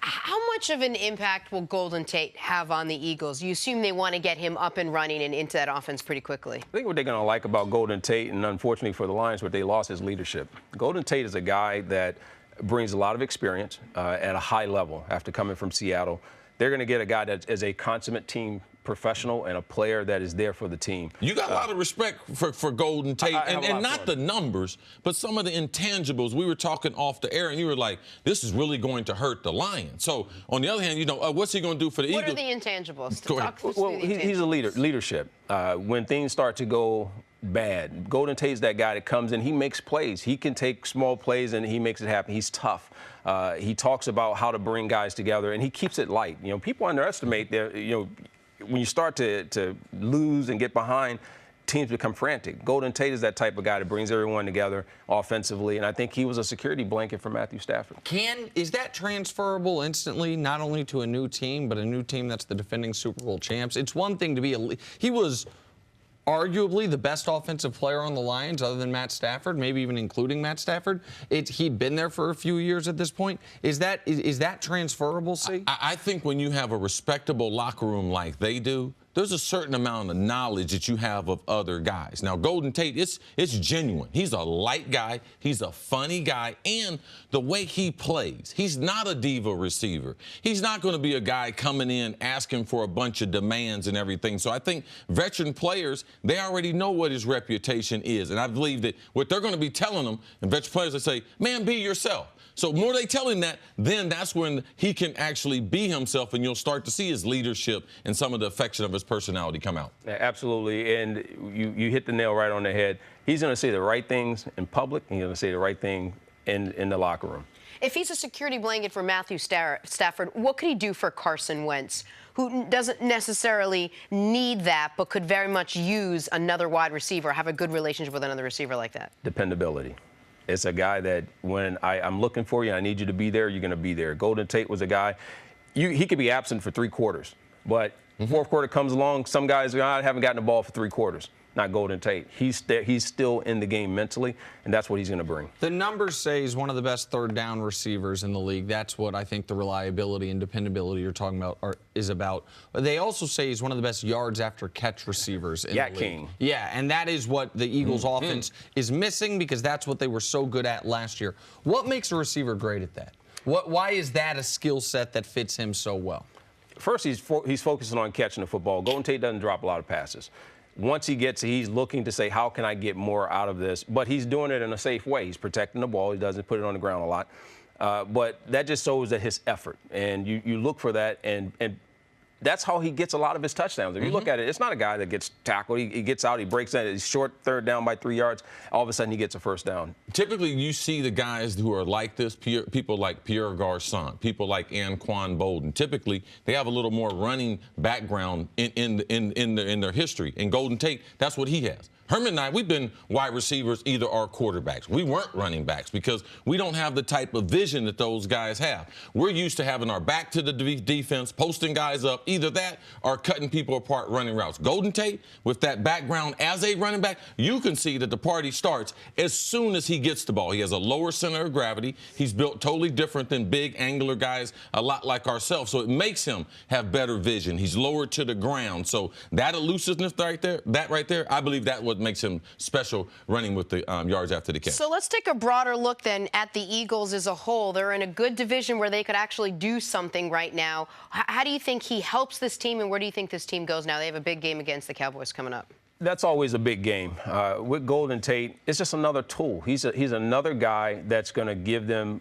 How much of an impact will Golden Tate have on the Eagles? You assume they want to get him up and running and into that offense pretty quickly. I think what they're going to like about Golden Tate, and unfortunately for the Lions, what they lost is leadership. Golden Tate is a guy that brings a lot of experience at a high level after coming from Seattle. They're going to get a guy that is a consummate team professional and a player that is there for the team. You got a lot of respect for Golden Tate, and not the numbers, but some of the intangibles. We were talking off the air, and you were like, this is really going to hurt the Lions. So, on the other hand, what's he going to do for the Eagles? What are the intangibles? Well, he's a leader. Leadership. When things start to go bad, Golden Tate's that guy that comes in, he makes plays. He can take small plays, and he makes it happen. He's tough. He talks about how to bring guys together, and he keeps it light. You know, people underestimate when you start to lose and get behind, teams become frantic. Golden Tate is that type of guy that brings everyone together offensively, and I think he was a security blanket for Matthew Stafford. Is that transferable instantly, not only to a new team, but a new team that's the defending Super Bowl champs? It's one thing to be he was arguably the best offensive player on the Lions other than Matt Stafford, maybe even including Matt Stafford. He'd been there for a few years at this point. Is that transferable, see? I think when you have a respectable locker room like they do, there's a certain amount of knowledge that you have of other guys. Now, Golden Tate, it's genuine. He's a light guy. He's a funny guy. And the way he plays, he's not a diva receiver. He's not going to be a guy coming in asking for a bunch of demands and everything. So I think veteran players, they already know what his reputation is. And I believe that what they're going to be telling them, and veteran players, they say, man, be yourself. So more they tell him that, then that's when he can actually be himself, and you'll start to see his leadership and some of the affection of his personality come out. Yeah, absolutely, and you hit the nail right on the head. He's going to say the right things in public, and he's going to say the right thing in the locker room. If he's a security blanket for Matthew Stafford, what could he do for Carson Wentz, who doesn't necessarily need that but could very much use another wide receiver, have a good relationship with another receiver like that? Dependability. It's a guy that when I'm looking for you, I need you to be there, you're going to be there. Golden Tate was a guy, he could be absent for 3 quarters, but fourth quarter comes along, some guys haven't gotten the ball for 3 quarters. Not Golden Tate. He's still in the game mentally, and that's what he's going to bring. The numbers say he's one of the best third down receivers in the league. That's what I think the reliability and dependability you're talking about is about. But they also say he's one of the best yards after catch receivers in the league. King. Yeah, and that is what the Eagles' offense is missing because that's what they were so good at last year. What makes a receiver great at that? Why is that a skill set that fits him so well? First, he's focusing on catching the football. Golden Tate doesn't drop a lot of passes. Once he gets, he's looking to say, how can I get more out of this? But he's doing it in a safe way. He's protecting the ball. He doesn't put it on the ground a lot. But that just shows that his effort. And you look for that, and that's how he gets a lot of his touchdowns. If you look at it, it's not a guy that gets tackled. He gets out, he breaks that, he's short, third down by 3 yards. All of a sudden, he gets a first down. Typically, you see the guys who are like this, people like Pierre Garçon, people like Anquan Bolden. Typically, they have a little more running background in their history. And Golden Tate, that's what he has. Herman and I, we've been wide receivers, either or quarterbacks. We weren't running backs because we don't have the type of vision that those guys have. We're used to having our back to the defense, posting guys up, either that or cutting people apart running routes. Golden Tate, with that background as a running back, you can see that the party starts as soon as he gets the ball. He has a lower center of gravity. He's built totally different than big angular guys, a lot like ourselves. So it makes him have better vision. He's lower to the ground. So that elusiveness right there, I believe that what makes him special running with the yards after the catch. So let's take a broader look then at the Eagles as a whole. They're in a good division where they could actually do something right now. How do you think he helps this team, and where do you think this team goes now? They have a big game against the Cowboys coming up. That's always a big game. With Golden Tate, it's just another tool. He's another guy that's going to give them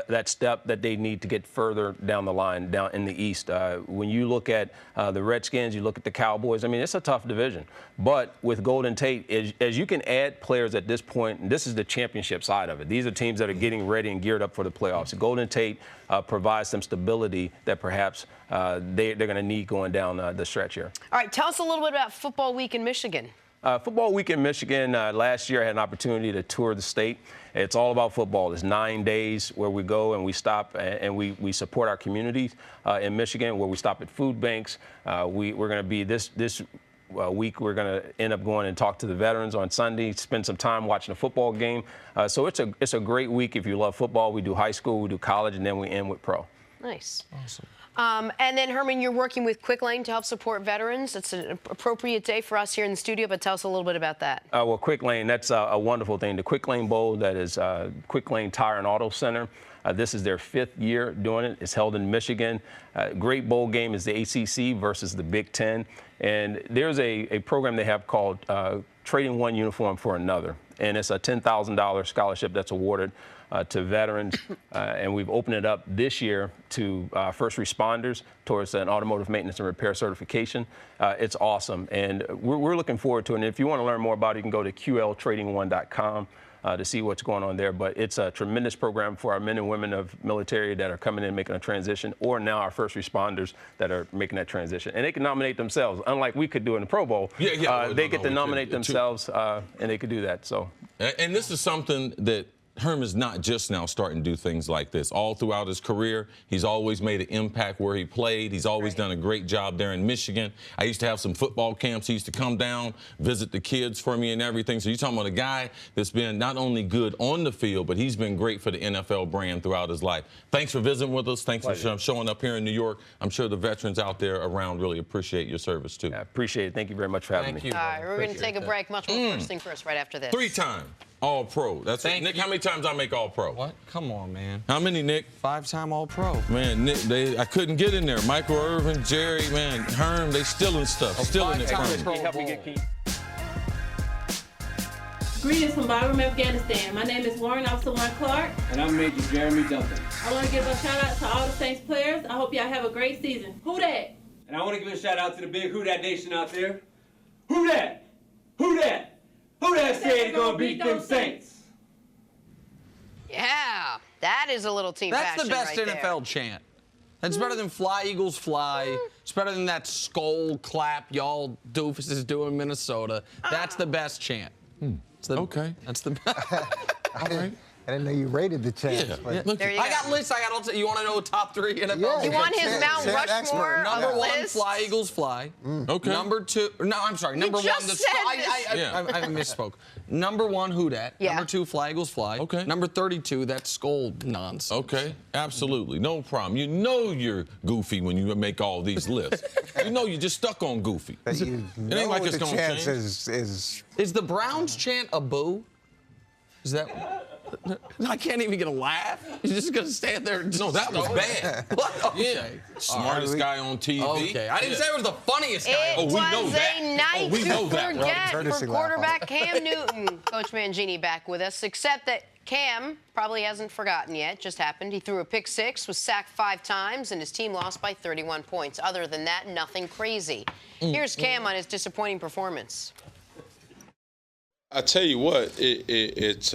that step that they need to get further down the line, down in the East. When you look at the Redskins, you look at the Cowboys, I mean, it's a tough division. But with Golden Tate, as you can add players at this point, and this is the championship side of it. These are teams that are getting ready and geared up for the playoffs. Golden Tate provides some stability that perhaps they're going to need going down the stretch here. All right, tell us a little bit about Football Week in Michigan. Football Week in Michigan, last year I had an opportunity to tour the state. It's all about football. It's 9 days where we go and we stop and we support our communities in Michigan, where we stop at food banks. We're going to be this week, we're going to end up going and talk to the veterans on Sunday, spend some time watching a football game. So it's a great week if you love football. We do high school, we do college, and then we end with pro. Nice. Awesome. And then, Herman, you're working with Quick Lane to help support veterans. It's an appropriate day for us here in the studio, but tell us a little bit about that. Well, Quick Lane, that's a wonderful thing. The Quick Lane Bowl, that is Quick Lane Tire and Auto Center. This is their 5th year doing it. It's held in Michigan. Great bowl game is the ACC versus the Big Ten. And there's a program they have called Trading One Uniform for Another. And it's a $10,000 scholarship that's awarded to veterans, and we've opened it up this year to first responders towards an automotive maintenance and repair certification. It's awesome, and we're looking forward to it. And if you want to learn more about it, you can go to qltrading1.com to see what's going on there. But it's a tremendous program for our men and women of military that are coming in making a transition, or now our first responders that are making that transition. And they can nominate themselves, unlike we could do in the Pro Bowl. They get to nominate themselves, and they could do that. So, and this is something that Herman's not just now starting to do things like this. All throughout his career, he's always made an impact where he played. He's always done a great job there in Michigan. I used to have some football camps. He used to come down, visit the kids for me and everything. So you're talking about a guy that's been not only good on the field, but he's been great for the NFL brand throughout his life. Thanks for visiting with us. Thanks for showing up here in New York. I'm sure the veterans out there around really appreciate your service, too. I appreciate it. Thank you very much for having me. All right, we're going to take a break. Much more first thing first right after this. 3-time All-Pro. That's it. Nick, how many times I make All-Pro? What? Come on, man. How many, Nick? 5-time All-Pro. Man, Nick, I couldn't get in there. Michael Irvin, Jerry, man, Herm, they stealing stuff. Stealing it from me. Greetings from Bagram, Afghanistan. My name is Warren Officer Warren Clark. And I'm Major Jeremy Duncan. I want to give a shout out to all the Saints players. I hope y'all have a great season. Who dat? And I want to give a shout out to the big Who Dat Nation out there. Who dat? Who dat? Who that said gonna beat them Saints? Yeah, that is a little team passion. That's the best NFL chant. That's better than Fly, Eagles, Fly. It's better than that skull clap y'all doofuses do in Minnesota. That's the best chant. Okay. That's the best. I didn't know you rated the chants. Yeah. Look, I got lists. You want to know top 3 NFL? Yeah, you want his Mount Rushmore Number 1, list? Fly, Eagles, Fly. Okay. Number 2, no, I'm sorry. Number 1, I misspoke. Number 1, Who Dat? Yeah. Number 2, Fly, Eagles, Fly. Okay. Number 32, that skull nonsense. Okay, absolutely, no problem. You know you're goofy when you make all these lists. You know you're just stuck on goofy. But you it ain't like it's the gonna chance change. is the Browns chant a boo? Is that? I can't even get a laugh. You're just gonna stand there. And no, that was bad. What? Okay. Yeah, smartest guy on TV. Okay, I didn't say it was the funniest guy. It was a night to forget for quarterback Cam Newton. Coach Mangini back with us, except that Cam probably hasn't forgotten yet. Just happened. He threw a pick 6, was sacked 5 times, and his team lost by 31 points. Other than that, nothing crazy. Here's Cam on his disappointing performance. I tell you what, it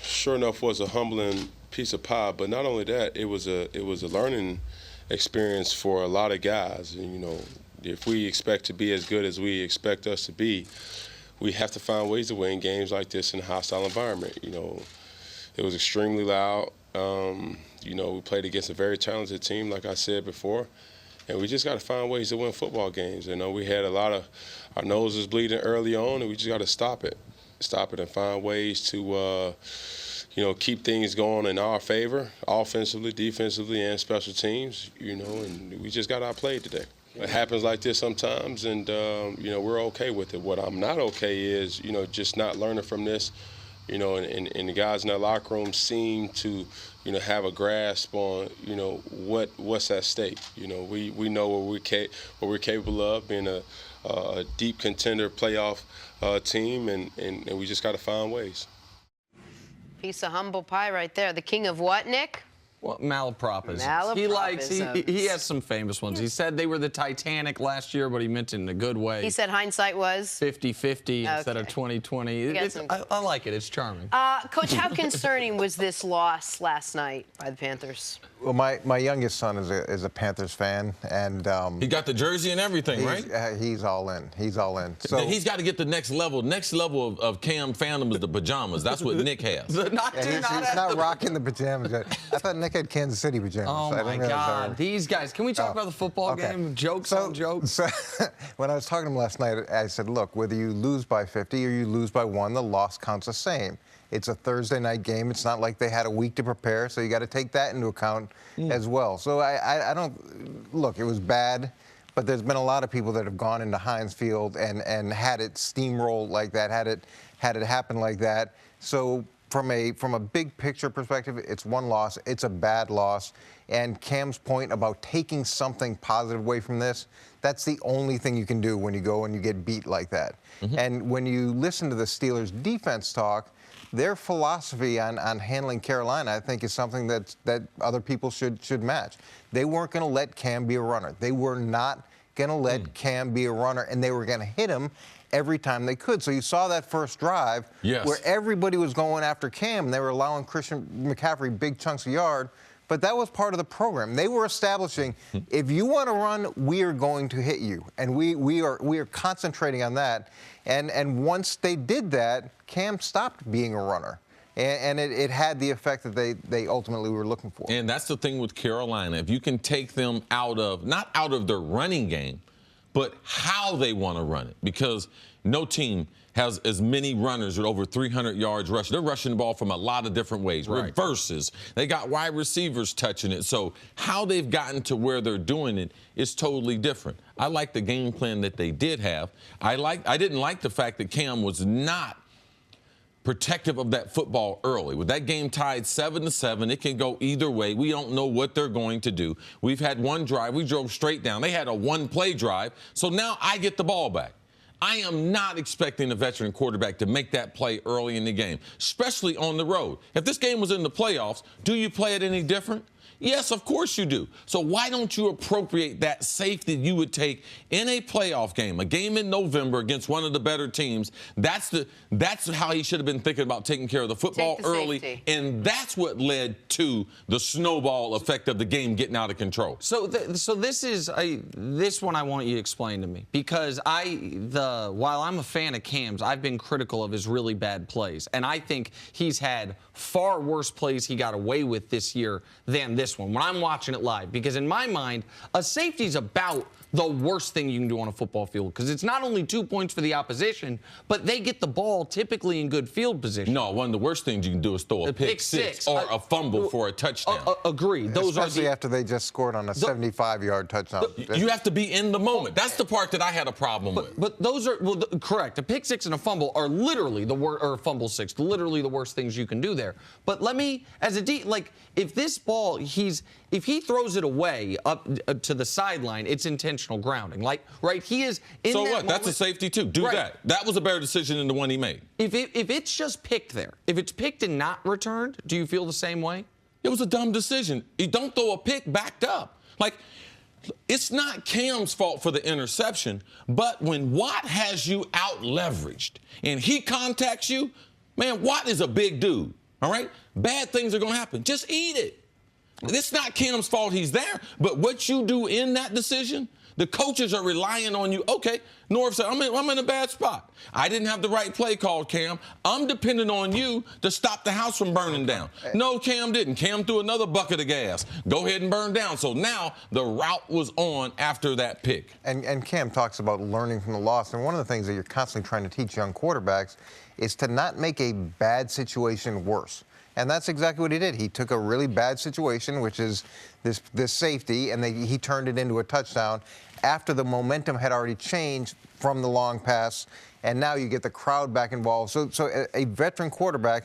sure enough was a humbling piece of pie. But not only that, it was a learning experience for a lot of guys. And, you know, if we expect to be as good as we expect us to be, we have to find ways to win games like this in a hostile environment. You know, it was extremely loud. You know, we played against a very talented team, like I said before, and we just got to find ways to win football games. You know, we had a lot of our noses bleeding early on, and we just got to stop it and find ways to, you know, keep things going in our favor, offensively, defensively, and special teams. You know, and we just got outplayed today. It happens like this sometimes, and you know, we're okay with it. What I'm not okay is, you know, just not learning from this. You know, and the guys in that locker room seem to, you know, have a grasp on, you know, what's at stake. You know, we know what we're capable of, being a deep contender playoff team, and we just got to find ways. Piece of humble pie right there. The king of what, Nick? Well, malapropisms. Malapropisms. He has some famous ones. He said they were the Titanic last year, but he meant it in a good way. He said hindsight was 50-50 instead of 20-20. I like it. It's charming. Coach, how concerning was this loss last night by the Panthers? Well, my youngest son is a Panthers fan, and he got the jersey and everything, right? He's all in. He's all in. So he's got to get the next level. Next level of Cam fandom is the pajamas. That's what Nick has. he's not rocking the pajamas yet. I thought Nick had Kansas City pajamas. Oh my God, these guys! Can we talk about the football game? Jokes on jokes. So when I was talking to him last night, I said, look, whether you lose by 50 or you lose by 1, the loss counts the same. It's a Thursday night game. It's not like they had a week to prepare, so you got to take that into account as well. So I don't look. It was bad, but there's been a lot of people that have gone into Heinz Field and had it steamroll like that, had it happen like that. So from a big picture perspective, it's one loss. It's a bad loss. And Cam's point about taking something positive away from this, that's the only thing you can do when you go and you get beat like that. And when you listen to the Steelers defense talk, their philosophy on handling Carolina, I think, is something that other people should match. They weren't going to let Cam be a runner. They were not going to let Cam be a runner, and they were going to hit him every time they could. So you saw that first drive where everybody was going after Cam, and they were allowing Christian McCaffrey big chunks of yard. But that was part of the program. They were establishing, if you want to run, we are going to hit you. And we are concentrating on that. And once they did that, Cam stopped being a runner. And it had the effect that they ultimately were looking for. And that's the thing with Carolina. If you can take them not out of their running game, but how they want to run it. Because no team has as many runners with over 300 yards rushing. They're rushing the ball from a lot of different ways. Reverses. They got wide receivers touching it. So how they've gotten to where they're doing it is totally different. I like the game plan that they did have. I didn't like the fact that Cam was not protective of that football early. With that game tied 7-7, it can go either way. We don't know what they're going to do. We've had one drive. We drove straight down. They had a one-play drive. So now I get the ball back. I am not expecting a veteran quarterback to make that play early in the game, especially on the road. If this game was in the playoffs, do you play it any different? Yes, of course you do. So why don't you appropriate that safety you would take in a playoff game, a game in November against one of the better teams? That's how he should have been thinking about taking care of the football early, safety. And that's what led to the snowball effect of the game getting out of control. So this one I want you to explain to me, because while I'm a fan of Cam's, I've been critical of his really bad plays, and I think he's had far worse plays he got away with this year than this one when I'm watching it live, because in my mind, a safety is about the worst thing you can do on a football field, because it's not only 2 points for the opposition, but they get the ball typically in good field position. No, one of the worst things you can do is throw a pick six or a fumble for a touchdown. Agreed. Especially after they just scored on a 75-yard touchdown. You have to be in the moment. That's the part that I had a problem with. But those are correct. A pick six and a fumble are literally or fumble six, literally the worst things you can do there. But let me, as a if this ball, if he throws it away up to the sideline, it's intentional grounding. He is in so that what? moment. That's a safety too. Do that. That was a better decision than the one he made. If it's just picked there, if it's picked and not returned, do you feel the same way? It was a dumb decision. You don't throw a pick backed up. It's not Cam's fault for the interception, but when Watt has you out leveraged and he contacts you, man, Watt is a big dude. All right? Bad things are going to happen. Just eat it. It's not Cam's fault he's there, but what you do in that decision The coaches are relying on you. Okay, Norv said, I'm in a bad spot. I didn't have the right play called, Cam. I'm dependent on you to stop the house from burning down. No, Cam didn't. Cam threw another bucket of gas. Go ahead and burn down. So now the route was on after that pick. And Cam talks about learning from the loss. And one of the things that you're constantly trying to teach young quarterbacks is to not make a bad situation worse. And that's exactly what he did. He took a really bad situation, which is this safety, and he turned it into a touchdown after the momentum had already changed from the long pass, and now you get the crowd back involved. So a veteran quarterback,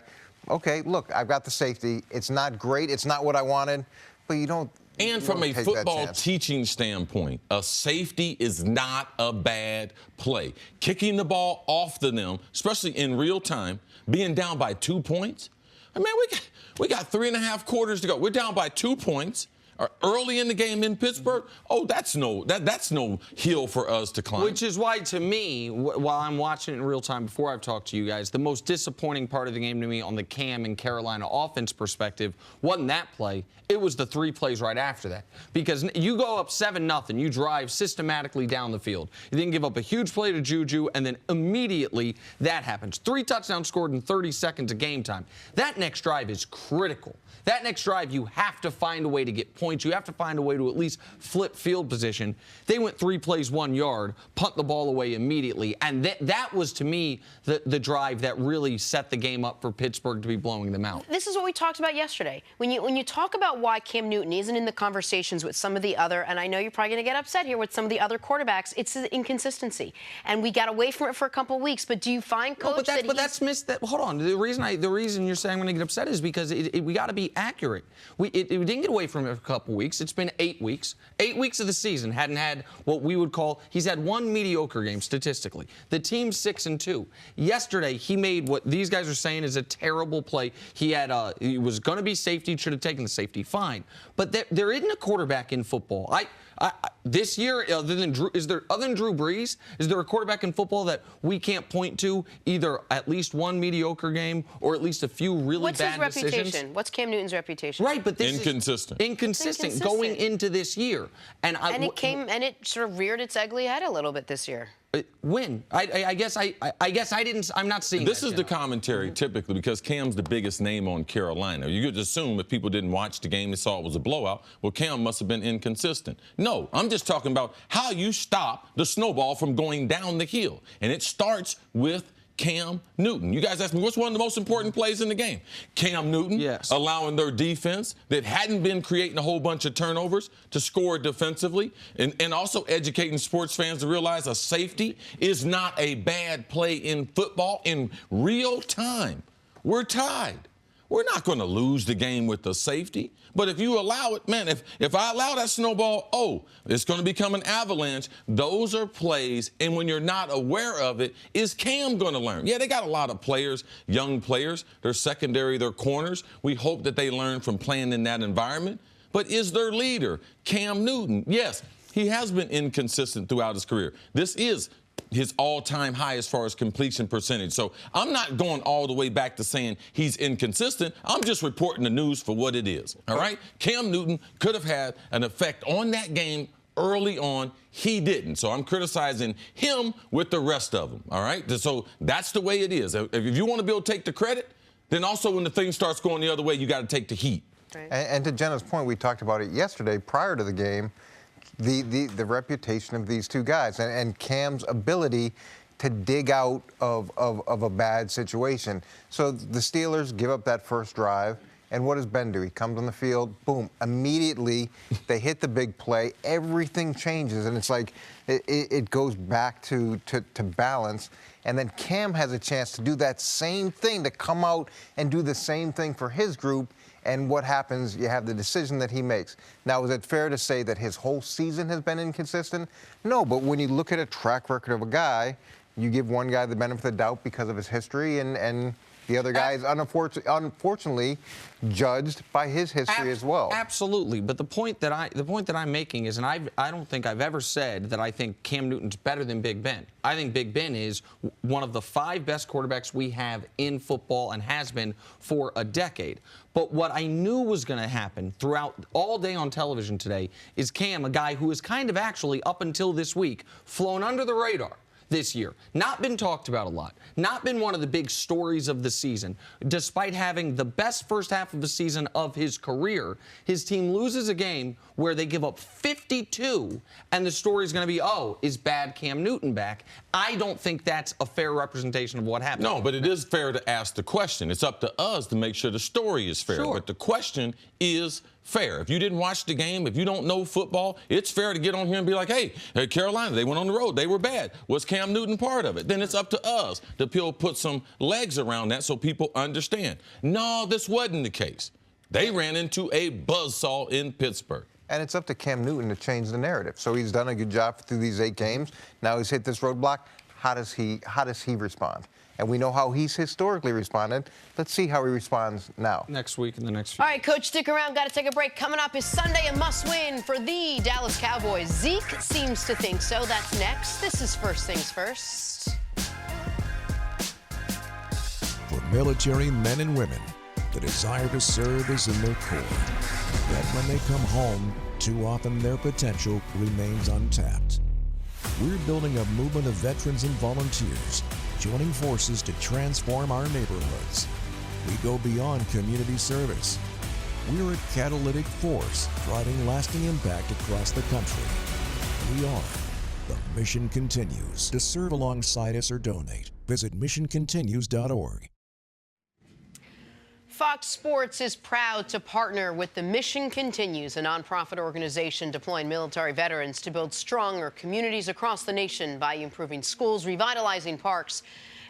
okay, look, I've got the safety. It's not great. It's not what I wanted, but you don't. And from a football teaching standpoint, a safety is not a bad play. Kicking the ball off to them, especially in real time, being down by 2 points. I mean, we got 3.5 quarters to go. We're down by 2 points. Early in the game in Pittsburgh, that's no hill for us to climb. Which is why, to me, while I'm watching it in real time before I've talked to you guys, the most disappointing part of the game to me on the Cam and Carolina offense perspective wasn't that play. It was the 3 plays right after that. Because you go up 7-0, you drive systematically down the field. You then give up a huge play to Juju, and then immediately that happens. 3 touchdowns scored in 30 seconds of game time. That next drive is critical. That next drive, you have to find a way to get points. You have to find a way to at least flip field position. They went 3 plays, 1 yard, punt the ball away immediately. And that was, to me, the drive that really set the game up for Pittsburgh to be blowing them out. This is what we talked about yesterday. When you talk about why Cam Newton isn't in the conversations with some of the other, and I know you're probably going to get upset here with some of the other quarterbacks, it's the inconsistency. And we got away from it for a couple of weeks. But do you find, Coach, hold on. The reason you're saying I'm going to get upset is because we got to be accurate. We didn't get away from it for a couple weeks. It's been 8 weeks. 8 weeks of the season hadn't had what we would call, he's had 1 mediocre game statistically. The team's 6-2. Yesterday, he made what these guys are saying is a terrible play. He was going to be safety, should have taken the safety, fine. But there isn't a quarterback in football. This year, other than Drew Brees, is there a quarterback in football that we can't point to either at least 1 mediocre game or at least a few really bad decisions? What's his reputation? What's Cam Newton's reputation? Right, but this inconsistent. is inconsistent going into this year, and it sort of reared its ugly head a little bit this year. When? I guess I didn't. I'm not seeing. This is the commentary typically because Cam's the biggest name on Carolina. You could assume if people didn't watch the game, they saw it was a blowout. Well, Cam must have been inconsistent. No, I'm just talking about how you stop the snowball from going down the hill, and it starts with Cam Newton. You guys asked me, what's one of the most important plays in the game? Cam Newton allowing their defense that hadn't been creating a whole bunch of turnovers to score defensively, and also educating sports fans to realize a safety is not a bad play in football in real time. We're tied. We're not going to lose the game with the safety. But if you allow it, man, if I allow that snowball, it's going to become an avalanche. Those are plays, and when you're not aware of it, is Cam going to learn? Yeah, they got a lot of players, young players. They're secondary, they're corners. We hope that they learn from playing in that environment. But is their leader, Cam Newton? Yes, he has been inconsistent throughout his career. This is his all-time high as far as completion percentage. So I'm not going all the way back to saying he's inconsistent. I'm just reporting the news for what it is, all right? Cam Newton could have had an effect on that game early on. He didn't. So I'm criticizing him with the rest of them, all right? So that's the way it is. If you want to be able to take the credit, then also when the thing starts going the other way, you got to take the heat. Right. And to Jenna's point, we talked about it yesterday prior to the game, the reputation of these two guys and Cam's ability to dig out of a bad situation. So the Steelers give up that first drive, and what does Ben do? He comes on the field, boom, immediately they hit the big play, everything changes, and it's like it goes back to balance. And then Cam has a chance to do that same thing, to come out and do the same thing for his group. And what happens, you have the decision that he makes. Now, is it fair to say that his whole season has been inconsistent? No, but when you look at a track record of a guy, you give one guy the benefit of the doubt because of his history, and The other guy is unfortunately judged by his history as well. Absolutely, but the point that I'm making is, and I don't think I've ever said that I think Cam Newton's better than Big Ben. I think Big Ben is one of the 5 best quarterbacks we have in football and has been for a decade. But what I knew was going to happen throughout all day on television today is Cam, a guy who is kind of actually, up until this week, flown under the radar this year. Not been talked about a lot. Not been one of the big stories of the season. Despite having the best first half of the season of his career, his team loses a game where they give up 52, and the story is going to be, oh, is bad Cam Newton back? I don't think that's a fair representation of what happened. No, but it is fair to ask the question. It's up to us to make sure the story is fair. Sure. But the question is fair. If you didn't watch the game, if you don't know football, it's fair to get on here and be like, hey, Carolina, they went on the road. They were bad. Was Cam Newton part of it? Then it's up to us to put some legs around that so people understand. No, this wasn't the case. They ran into a buzzsaw in Pittsburgh. And it's up to Cam Newton to change the narrative. So he's done a good job through these 8 games. Now he's hit this roadblock. How does he respond? And we know how he's historically responded. Let's see how he responds now. Next week and the next few. All right, Coach, stick around. Got to take a break. Coming up is Sunday, a must-win for the Dallas Cowboys. Zeke seems to think so. That's next. This is First Things First. For military men and women, the desire to serve is in their core. Yet when they come home, too often their potential remains untapped. We're building a movement of veterans and volunteers, joining forces to transform our neighborhoods. We go beyond community service. We're a catalytic force driving lasting impact across the country. We are. The mission continues. To serve alongside us or donate, visit missioncontinues.org. Fox Sports is proud to partner with the Mission Continues, a nonprofit organization deploying military veterans to build stronger communities across the nation by improving schools, revitalizing parks,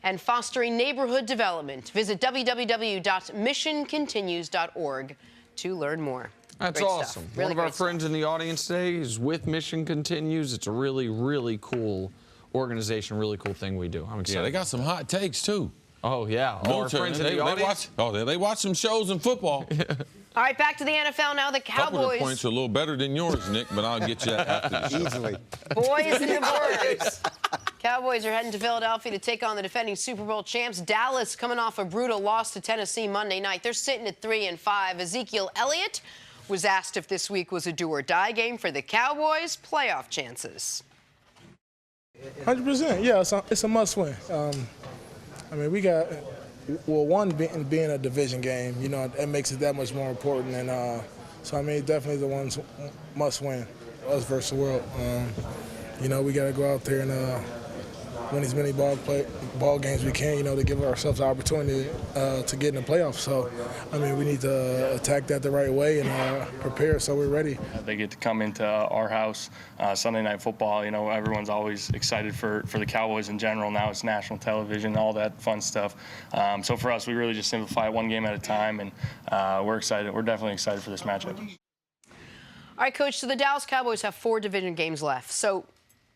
and fostering neighborhood development. Visit www.missioncontinues.org to learn more. That's Great awesome. Stuff. Really One of our great stuff. friends in the audience today is with Mission Continues. It's a really, really cool organization, really cool thing we do. I'm excited. Yeah, they got some hot takes, too. Oh, yeah. All our friends in the audience. They watch some shows in football. All right, back to the NFL now. The Couple of the Cowboys. points are a little better than yours, Nick, but I'll get you after the show. Easily. Boys and boys. Cowboys are heading to Philadelphia to take on the defending Super Bowl champs. Dallas coming off a brutal loss to Tennessee Monday night. They're sitting at 3-5. Ezekiel Elliott was asked if this week was a do-or-die game for the Cowboys' playoff chances. 100%. Yeah, it's a must-win. I mean, we got, well, one being a division game, you know, it makes it that much more important. And so, I mean, definitely the ones must win, us versus the world. You know, we got to go out there and win as many ball games we can, you know, to give ourselves the opportunity to get in the playoffs. So, I mean, we need to attack that the right way and prepare so we're ready. They get to come into our house Sunday Night Football. You know, everyone's always excited for the Cowboys in general. Now it's national television, all that fun stuff. So for us, we really just simplify it one game at a time, and we're excited. We're definitely excited for this matchup. All right, Coach, so the Dallas Cowboys have 4 division games left. So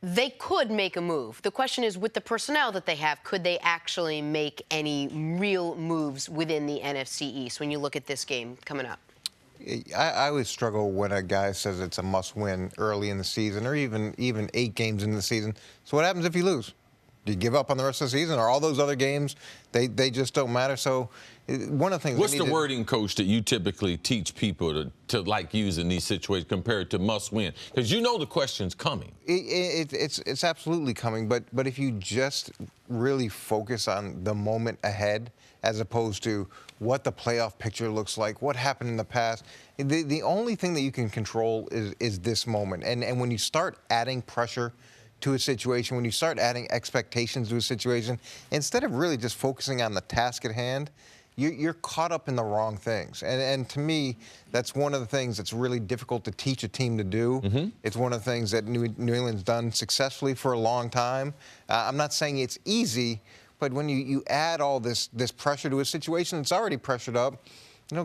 they could make a move. The question is, with the personnel that they have, could they actually make any real moves within the NFC East when you look at this game coming up? I always struggle when a guy says it's a must-win early in the season or even 8 games in the season. So what happens if you lose? Do you give up on the rest of the season? Or all those other games, they just don't matter? So one of the things... What's the wording, Coach, that you typically teach people to like use in these situations compared to must-win? Because you know the question's coming. It's absolutely coming, but if you just really focus on the moment ahead as opposed to what the playoff picture looks like, what happened in the past, the only thing that you can control is this moment. And when you start adding pressure to a situation, when you start adding expectations to a situation, instead of really just focusing on the task at hand, you're caught up in the wrong things. And to me, that's one of the things that's really difficult to teach a team to do. Mm-hmm. It's one of the things that New England's done successfully for a long time. I'm not saying it's easy, but when you add all this pressure to a situation that's already pressured up,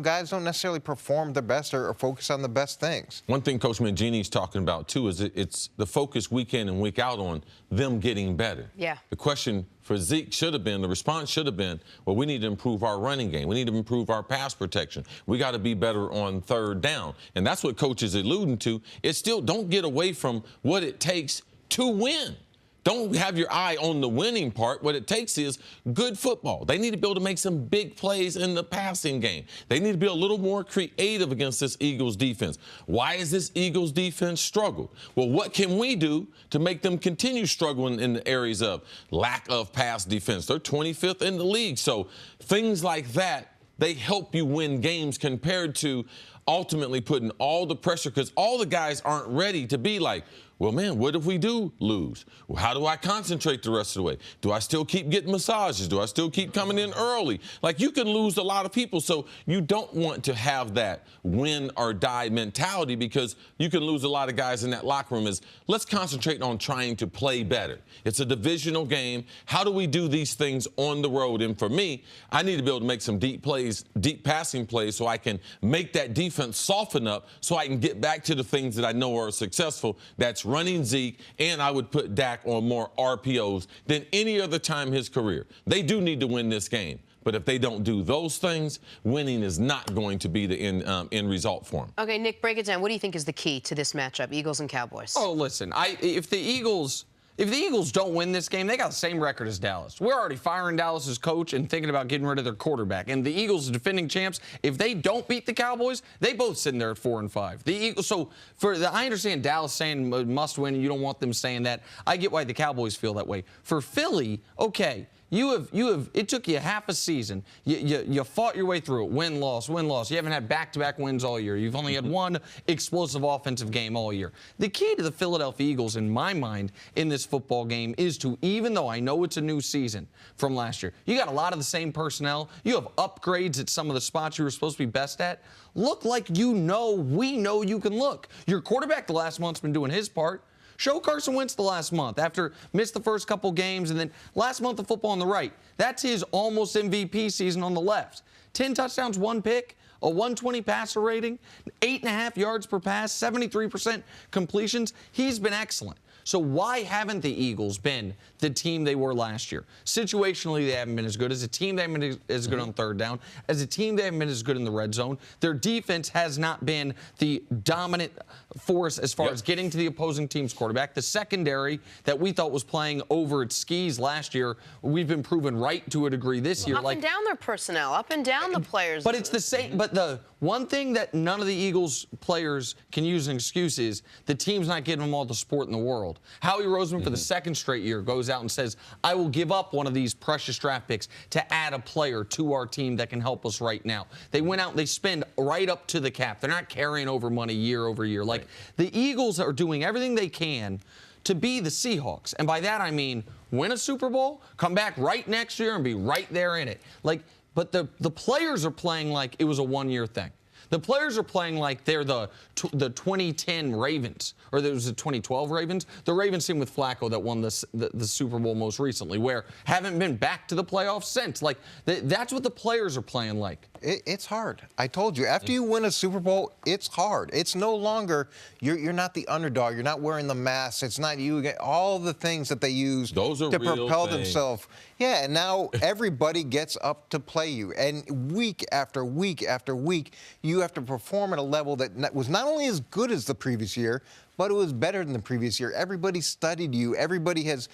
guys don't necessarily perform their best or focus on the best things. One thing Coach Mangini's talking about, too, is it's the focus week in and week out on them getting better. Yeah. The question for Zeke should have been, the response should have been, well, we need to improve our running game. We need to improve our pass protection. We got to be better on third down. And that's what Coach is alluding to. It's still, don't get away from what it takes to win. Don't have your eye on the winning part. What it takes is good football. They need to be able to make some big plays in the passing game. They need to be a little more creative against this Eagles defense. Why is this Eagles defense struggle? Well, what can we do to make them continue struggling in the areas of lack of pass defense? They're 25th in the league. So things like that, they help you win games compared to ultimately putting all the pressure, because all the guys aren't ready to be like, well, man, what if we do lose? Well, how do I concentrate the rest of the way? Do I still keep getting massages? Do I still keep coming in early? Like, you can lose a lot of people, so you don't want to have that win or die mentality, because you can lose a lot of guys in that locker room. Is let's concentrate on trying to play better. It's a divisional game. How do we do these things on the road? And for me, I need to be able to make some deep plays, deep passing plays, so I can make that defense soften up, so I can get back to the things that I know are successful. That's running Zeke, and I would put Dak on more RPOs than any other time in his career. They do need to win this game, but if they don't do those things, winning is not going to be the end result for them. Okay, Nick, break it down. What do you think is the key to this matchup, Eagles and Cowboys? Oh, listen, if the Eagles don't win this game, they got the same record as Dallas. We're already firing Dallas's coach and thinking about getting rid of their quarterback. And the Eagles, defending champs, if they don't beat the Cowboys, they both sitting there at 4-5. The Eagles. So I understand Dallas saying must win, and you don't want them saying that. I get why the Cowboys feel that way. For Philly, okay. It took you half a season. You fought your way through it. Win, loss, win, loss. You haven't had back-to-back wins all year. You've only had one explosive offensive game all year. The key to the Philadelphia Eagles, in my mind, in this football game is to, even though I know it's a new season from last year, you got a lot of the same personnel. You have upgrades at some of the spots you were supposed to be best at. Look like we know you can look. Your quarterback the last month's been doing his part. Show Carson Wentz the last month after missed the first couple games, and then last month of football on the right. That's his almost MVP season on the left. 10 touchdowns, 1 pick, a 120 passer rating, 8.5 yards per pass, 73% completions. He's been excellent. So why haven't the Eagles been the team they were last year? Situationally, they haven't been as good. As a team, they haven't been as good on third down. As a team, they haven't been as good in the red zone. Their defense has not been the dominant force as far as getting to the opposing team's quarterback. The secondary that we thought was playing over its skis last year, we've been proven right to a degree this year. Up and down their personnel, up and down the players. But it's the same. But the one thing that none of the Eagles players can use as an excuse is the team's not giving them all the support in the world. Howie Roseman, for the second straight year, goes out and says, I will give up one of these precious draft picks to add a player to our team that can help us right now. They went out and they spend right up to the cap. They're not carrying over money year over year. Like, the Eagles are doing everything they can to be the Seahawks. And by that I mean win a Super Bowl, come back right next year and be right there in it. Like, but the players are playing like it was a one-year thing. The players are playing like they're the 2010 Ravens, or there was the 2012 Ravens. The Ravens team with Flacco that won the Super Bowl most recently, where haven't been back to the playoffs since. Like, that's what the players are playing like. It's hard. I told you, after you win a Super Bowl, it's hard. It's no longer, you're not the underdog. You're not wearing the mask. It's not you. All the things that they use to propel themselves. Yeah, and now everybody gets up to play you. And week after week after week, you have to perform at a level that was not only as good as the previous year, but it was better than the previous year. Everybody studied you. Everybody has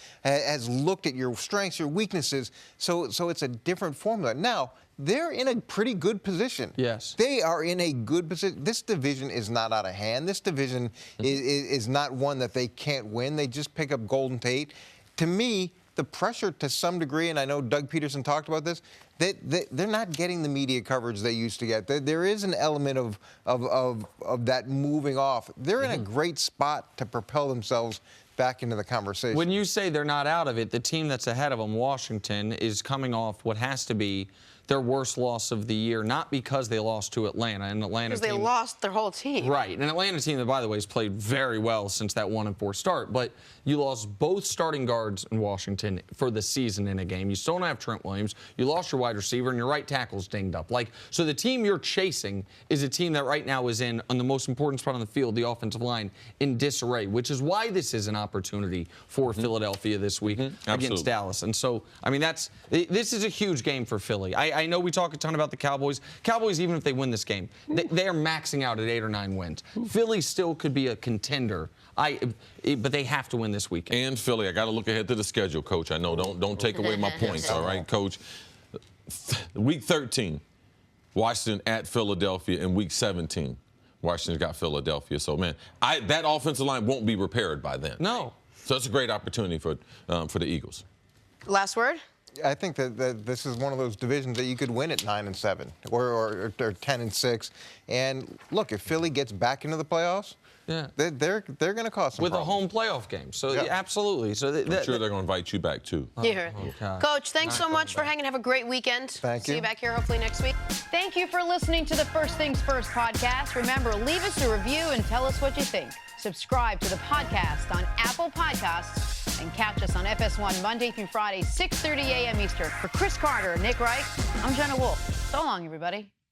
looked at your strengths, your weaknesses. So it's a different formula. Now, they're in a pretty good position. Yes. They are in a good position. This division is not out of hand. This division is not one that they can't win. They just pick up Golden Tate. To me, the pressure to some degree, and I know Doug Peterson talked about this, they're not getting the media coverage they used to get. There is an element of that moving off. They're in a great spot to propel themselves back into the conversation. When you say they're not out of it, the team that's ahead of them, Washington, is coming off what has to be their worst loss of the year, not because they lost to Atlanta. And Atlanta Because they lost their whole team. Right. An Atlanta team that, by the way, has played very well since that 1-4 start. But you lost both starting guards in Washington for the season in a game. You still don't have Trent Williams. You lost your wide receiver, and your right tackle's dinged up. So the team you're chasing is a team that right now is on the most important spot on the field, the offensive line, in disarray, which is why this is an opportunity for Philadelphia this week against Dallas. And so, I mean, this is a huge game for Philly. I know we talk a ton about the Cowboys. Cowboys, even if they win this game, they are maxing out at 8 or 9 wins. Philly still could be a contender. But they have to win this weekend. And Philly, I got to look ahead to the schedule, Coach. I know, don't take away my points, all right, Coach? Week 13, Washington at Philadelphia, and Week 17, Washington's got Philadelphia. So, man, that offensive line won't be repaired by then. No. So it's a great opportunity for the Eagles. Last word? I think that this is one of those divisions that you could win at 9-7 or 10-6. And look, if Philly gets back into the playoffs, they're going to cause some with problems. a home playoff game. So absolutely. So I'm sure they're going to invite you back too. Coach, thanks so much for hanging. Have a great weekend. Thank you. See you back here hopefully next week. Thank you for listening to the First Things First podcast. Remember, leave us a review and tell us what you think. Subscribe to the podcast on Apple Podcasts and catch us on FS1 Monday through Friday, 6:30 a.m. Eastern. For Cris Carter, Nick Wright, I'm Jenna Wolfe. So long, everybody.